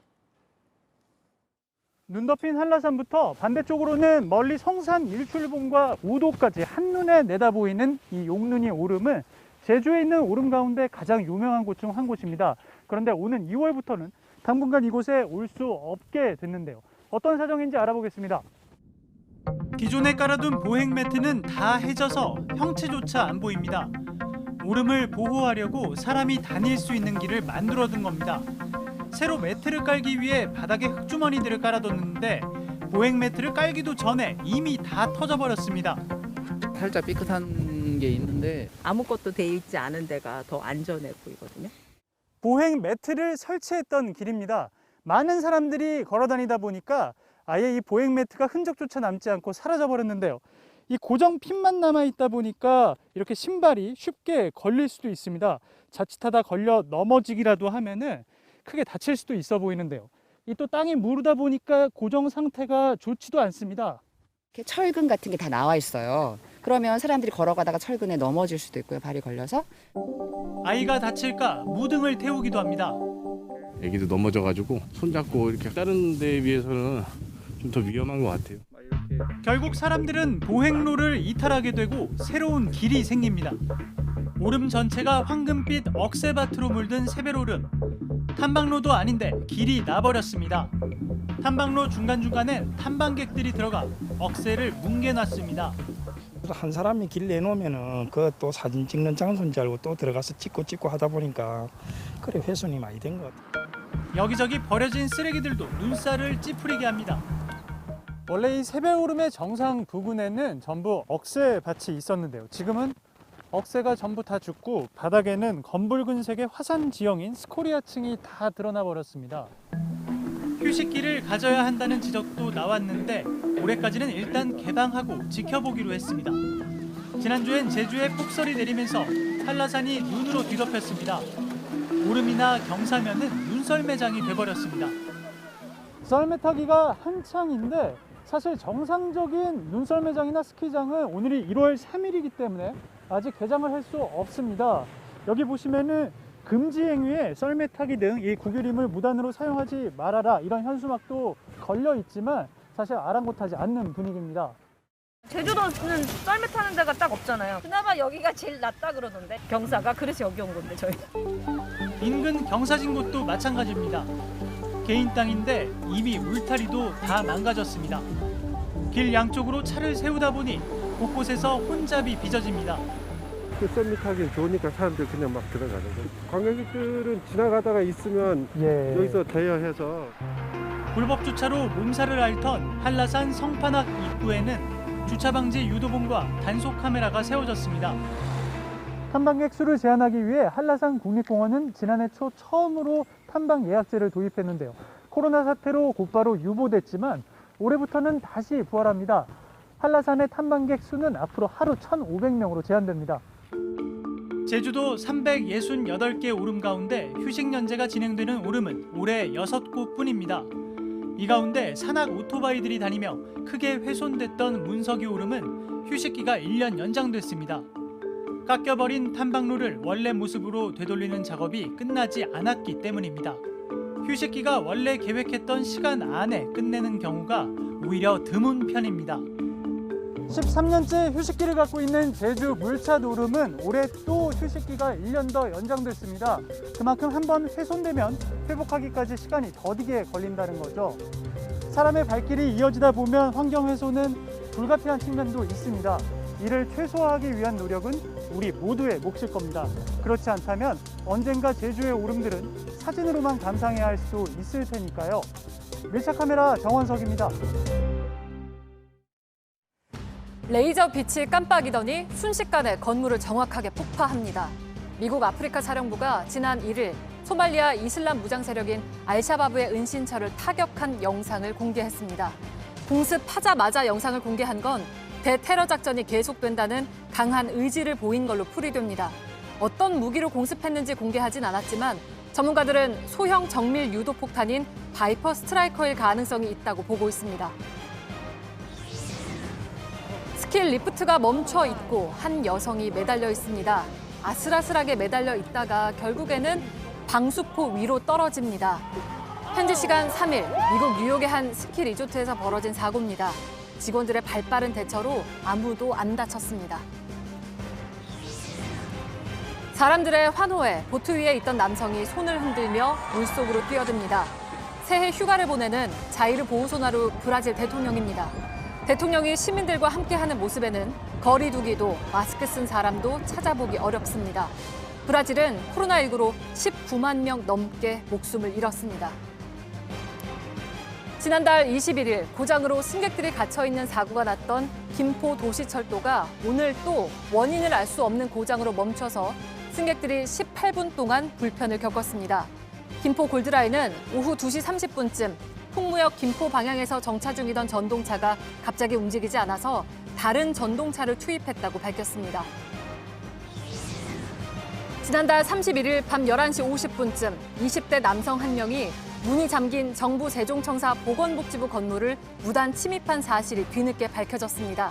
눈 덮인 한라산부터 반대쪽으로는 멀리 성산 일출봉과 우도까지 한눈에 내다보이는 이 용눈이 오름은 제주에 있는 오름 가운데 가장 유명한 곳 중 한 곳입니다. 그런데 오는 2월부터는 당분간 이곳에 올 수 없게 됐는데요. 어떤 사정인지 알아보겠습니다. 기존에 깔아둔 보행 매트는 다 해져서 형체조차 안 보입니다. 오름을 보호하려고 사람이 다닐 수 있는 길을 만들어둔 겁니다. 새로 매트를 깔기 위해 바닥에 흙주머니들을 깔아뒀는데 보행 매트를 깔기도 전에 이미 다 터져버렸습니다. 살짝 삐끗한 게 있는데 아무것도 돼 있지 않은 데가 더 안전해 보이거든요. 보행 매트를 설치했던 길입니다. 많은 사람들이 걸어 다니다 보니까 아예 이 보행 매트가 흔적조차 남지 않고 사라져 버렸는데요. 이 고정 핀만 남아 있다 보니까 이렇게 신발이 쉽게 걸릴 수도 있습니다. 자칫하다 걸려 넘어지기라도 하면은 크게 다칠 수도 있어 보이는데요. 이 또 땅이 무르다 보니까 고정 상태가 좋지도 않습니다. 철근 같은 게 다 나와 있어요. 그러면 사람들이 걸어가다가 철근에 넘어질 수도 있고요. 발이 걸려서. 아이가 다칠까 무등을 태우기도 합니다. 애기도 넘어져가지고 손잡고 이렇게 다른 데에 비해서는 좀 더 위험한 것 같아요. 결국 사람들은 보행로를 이탈하게 되고 새로운 길이 생깁니다. 오름 전체가 황금빛 억새밭으로 물든 새별오름. 탐방로도 아닌데 길이 나버렸습니다. 탐방로 중간중간엔 탐방객들이 들어가 억새를 뭉개놨습니다. 한 사람이 길 내놓으면은 그것도 사진 찍는 장소인 줄 알고 또 들어가서 찍고 하다 보니까 그래 훼손이 많이 된 것 같아요. 여기저기 버려진 쓰레기들도 눈살을 찌푸리게 합니다. 원래 이 새별오름의 정상 부근에는 전부 억새밭이 있었는데요. 지금은 억새가 전부 다 죽고 바닥에는 검붉은색의 화산 지형인 스코리아층이 다 드러나 버렸습니다. 휴식기를 가져야 한다는 지적도 나왔는데 올해까지는 일단 개방하고 지켜보기로 했습니다. 지난주엔 제주에 폭설이 내리면서 한라산이 눈으로 뒤덮였습니다. 오름이나 경사면은 눈썰매장이 돼버렸습니다. 썰매 타기가 한창인데 사실 정상적인 눈썰매장이나 스키장은 오늘이 1월 3일이기 때문에 아직 개장을 할 수 없습니다. 여기 보시면은 금지 행위에 썰매 타기 등 이 구규림을 무단으로 사용하지 말아라 이런 현수막도 걸려 있지만 사실 아랑곳하지 않는 분위기입니다. 제주도는 썰매 타는 데가 딱 없잖아요. 그나마 여기가 제일 낫다 그러던데. 경사가 그래서 여기 온 건데 저희. 인근 경사진 곳도 마찬가지입니다. 개인 땅인데 이미 울타리도 다 망가졌습니다. 길 양쪽으로 차를 세우다 보니 곳곳에서 혼잡이 빚어집니다. 그 썰매 타기 좋으니까 사람들 그냥 막 들어가는 거예요. 관광객들은 지나가다가 있으면 여기서 대여해서. 불법 주차로 몸살을 앓던 한라산 성판악 입구에는 주차 방지 유도봉과 단속 카메라가 세워졌습니다. 탐방객 수를 제한하기 위해 한라산 국립공원은 지난해 초 처음으로 탐방 예약제를 도입했는데요. 코로나 사태로 곧바로 유보됐지만 올해부터는 다시 부활합니다. 한라산의 탐방객 수는 앞으로 하루 1,500명으로 제한됩니다. 제주도 368개 오름 가운데 휴식 연재가 진행되는 오름은 올해 6곳뿐입니다. 이 가운데 산악 오토바이들이 다니며 크게 훼손됐던 문석이 오름은 휴식기가 1년 연장됐습니다. 깎여버린 탐방로를 원래 모습으로 되돌리는 작업이 끝나지 않았기 때문입니다. 휴식기가 원래 계획했던 시간 안에 끝내는 경우가 오히려 드문 편입니다. 13년째 휴식기를 갖고 있는 제주 물차 오름은 올해 또 휴식기가 1년 더 연장됐습니다. 그만큼 한번 훼손되면 회복하기까지 시간이 더디게 걸린다는 거죠. 사람의 발길이 이어지다 보면 환경 훼손은 불가피한 측면도 있습니다. 이를 최소화하기 위한 노력은 우리 모두의 몫일 겁니다. 그렇지 않다면 언젠가 제주의 오름들은 사진으로만 감상해야 할 수도 있을 테니까요. 밀착 카메라 정원석입니다. 레이저 빛이 깜빡이더니 순식간에 건물을 정확하게 폭파합니다. 미국 아프리카 사령부가 지난 1일 소말리아 이슬람 무장 세력인 알샤바브의 은신처를 타격한 영상을 공개했습니다. 공습하자마자 영상을 공개한 건 대테러 작전이 계속된다는 강한 의지를 보인 걸로 풀이됩니다. 어떤 무기로 공습했는지 공개하진 않았지만 전문가들은 소형 정밀 유도 폭탄인 바이퍼 스트라이커일 가능성이 있다고 보고 있습니다. 스킬 리프트가 멈춰 있고 한 여성이 매달려 있습니다. 아슬아슬하게 매달려 있다가 결국에는 방수포 위로 떨어집니다. 현지 시간 3일 미국 뉴욕의 한 스키 리조트에서 벌어진 사고입니다. 직원들의 발빠른 대처로 아무도 안 다쳤습니다. 사람들의 환호에 보트 위에 있던 남성이 손을 흔들며 물속으로 뛰어듭니다. 새해 휴가를 보내는 자이르 보우소나루 브라질 대통령입니다. 대통령이 시민들과 함께하는 모습에는 거리 두기도 마스크 쓴 사람도 찾아보기 어렵습니다. 브라질은 코로나19로 19만 명 넘게 목숨을 잃었습니다. 지난달 21일 고장으로 승객들이 갇혀있는 사고가 났던 김포 도시철도가 오늘 또 원인을 알 수 없는 고장으로 멈춰서 승객들이 18분 동안 불편을 겪었습니다. 김포 골드라인은 오후 2시 30분쯤 풍무역 김포 방향에서 정차 중이던 전동차가 갑자기 움직이지 않아서 다른 전동차를 투입했다고 밝혔습니다. 지난달 31일 밤 11시 50분쯤 20대 남성 한 명이 문이 잠긴 정부 세종청사 보건복지부 건물을 무단 침입한 사실이 뒤늦게 밝혀졌습니다.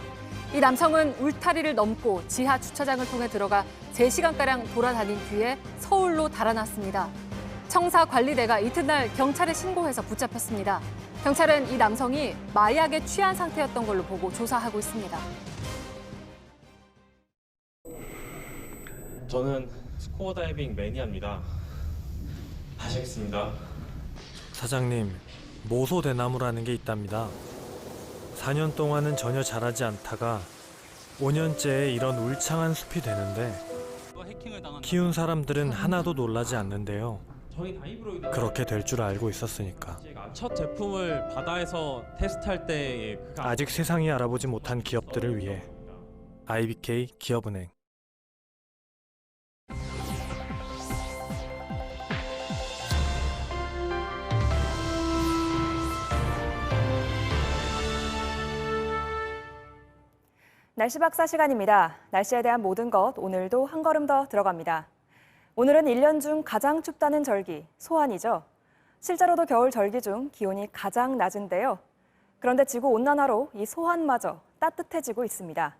이 남성은 울타리를 넘고 지하 주차장을 통해 들어가 3시간가량 돌아다닌 뒤에 서울로 달아났습니다. 청사 관리대가 이튿날 경찰에 신고해서 붙잡혔습니다. 경찰은 이 남성이 마약에 취한 상태였던 걸로 보고 조사하고 있습니다. 저는 스쿠버 다이빙 매니아입니다. 하시겠습니다. 사장님, 모소대나무라는 게 있답니다. 4년 동안은 전혀 자라지 않다가 5년째에 이런 울창한 숲이 되는데 키운 사람들은 하나도 놀라지 않는데요. 그렇게 될 줄 알고 있었으니까. 첫 제품을 바다에서 테스트할 때 아직 세상이 알아보지 못한 기업들을 위해 IBK 기업은행. 날씨 박사 시간입니다. 날씨에 대한 모든 것 오늘도 한 걸음 더 들어갑니다. 오늘은 1년 중 가장 춥다는 절기, 소환이죠. 실제로도 겨울 절기 중 기온이 가장 낮은데요. 그런데 지구온난화로 이 소환마저 따뜻해지고 있습니다.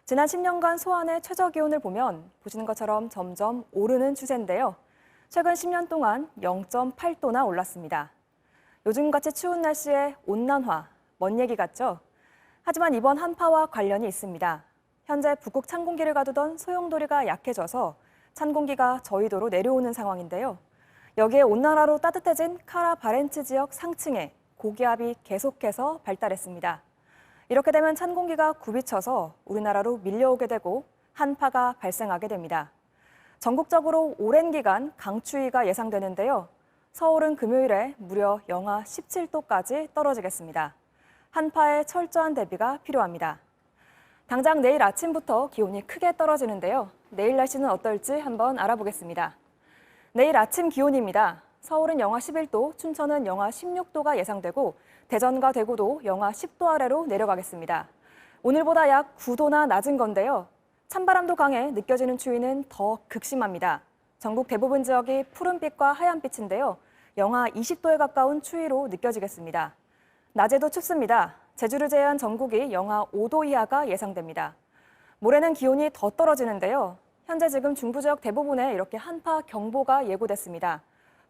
지난 10년간 소환의 최저 기온을 보면 보시는 것처럼 점점 오르는 추세인데요. 최근 10년 동안 0.8도나 올랐습니다. 요즘같이 추운 날씨에 온난화, 먼 얘기 같죠? 하지만 이번 한파와 관련이 있습니다. 현재 북극 찬 공기를 가두던 소용돌이가 약해져서 찬 공기가 저희도로 내려오는 상황인데요. 여기에 온난화로 따뜻해진 카라 바렌츠 지역 상층에 고기압이 계속해서 발달했습니다. 이렇게 되면 찬 공기가 굽이쳐서 우리나라로 밀려오게 되고 한파가 발생하게 됩니다. 전국적으로 오랜 기간 강추위가 예상되는데요. 서울은 금요일에 무려 영하 17도까지 떨어지겠습니다. 한파에 철저한 대비가 필요합니다. 당장 내일 아침부터 기온이 크게 떨어지는데요. 내일 날씨는 어떨지 한번 알아보겠습니다. 내일 아침 기온입니다. 서울은 영하 11도, 춘천은 영하 16도가 예상되고 대전과 대구도 영하 10도 아래로 내려가겠습니다. 오늘보다 약 9도나 낮은 건데요. 찬바람도 강해 느껴지는 추위는 더 극심합니다. 전국 대부분 지역이 푸른빛과 하얀빛인데요. 영하 20도에 가까운 추위로 느껴지겠습니다. 낮에도 춥습니다. 제주를 제외한 전국이 영하 5도 이하가 예상됩니다. 모레는 기온이 더 떨어지는데요. 현재 지금 중부 지역 대부분에 이렇게 한파 경보가 예고됐습니다.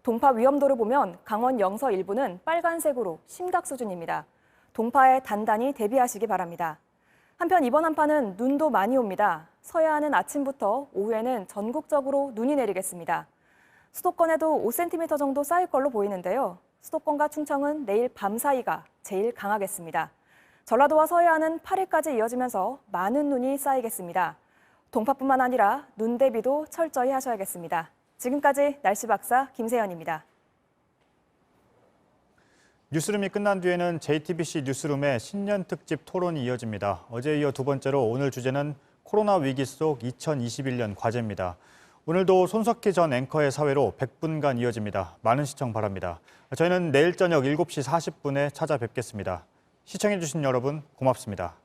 동파 위험도를 보면 강원 영서 일부는 빨간색으로 심각 수준입니다. 동파에 단단히 대비하시기 바랍니다. 한편 이번 한파는 눈도 많이 옵니다. 서해안은 아침부터 오후에는 전국적으로 눈이 내리겠습니다. 수도권에도 5cm 정도 쌓일 걸로 보이는데요. 수도권과 충청은 내일 밤 사이가 제일 강하겠습니다. 전라도와 서해안은 8일까지 이어지면서 많은 눈이 쌓이겠습니다. 동파뿐만 아니라 눈 대비도 철저히 하셔야겠습니다. 지금까지 날씨 박사 김세연입니다. 뉴스룸이 끝난 뒤에는 JTBC 뉴스룸의 신년 특집 토론이 이어집니다. 어제에 이어 두 번째로 오늘 주제는 코로나 위기 속 2021년 과제입니다. 오늘도 손석희 전 앵커의 사회로 100분간 이어집니다. 많은 시청 바랍니다. 저희는 내일 저녁 7시 40분에 찾아뵙겠습니다. 시청해주신 여러분 고맙습니다.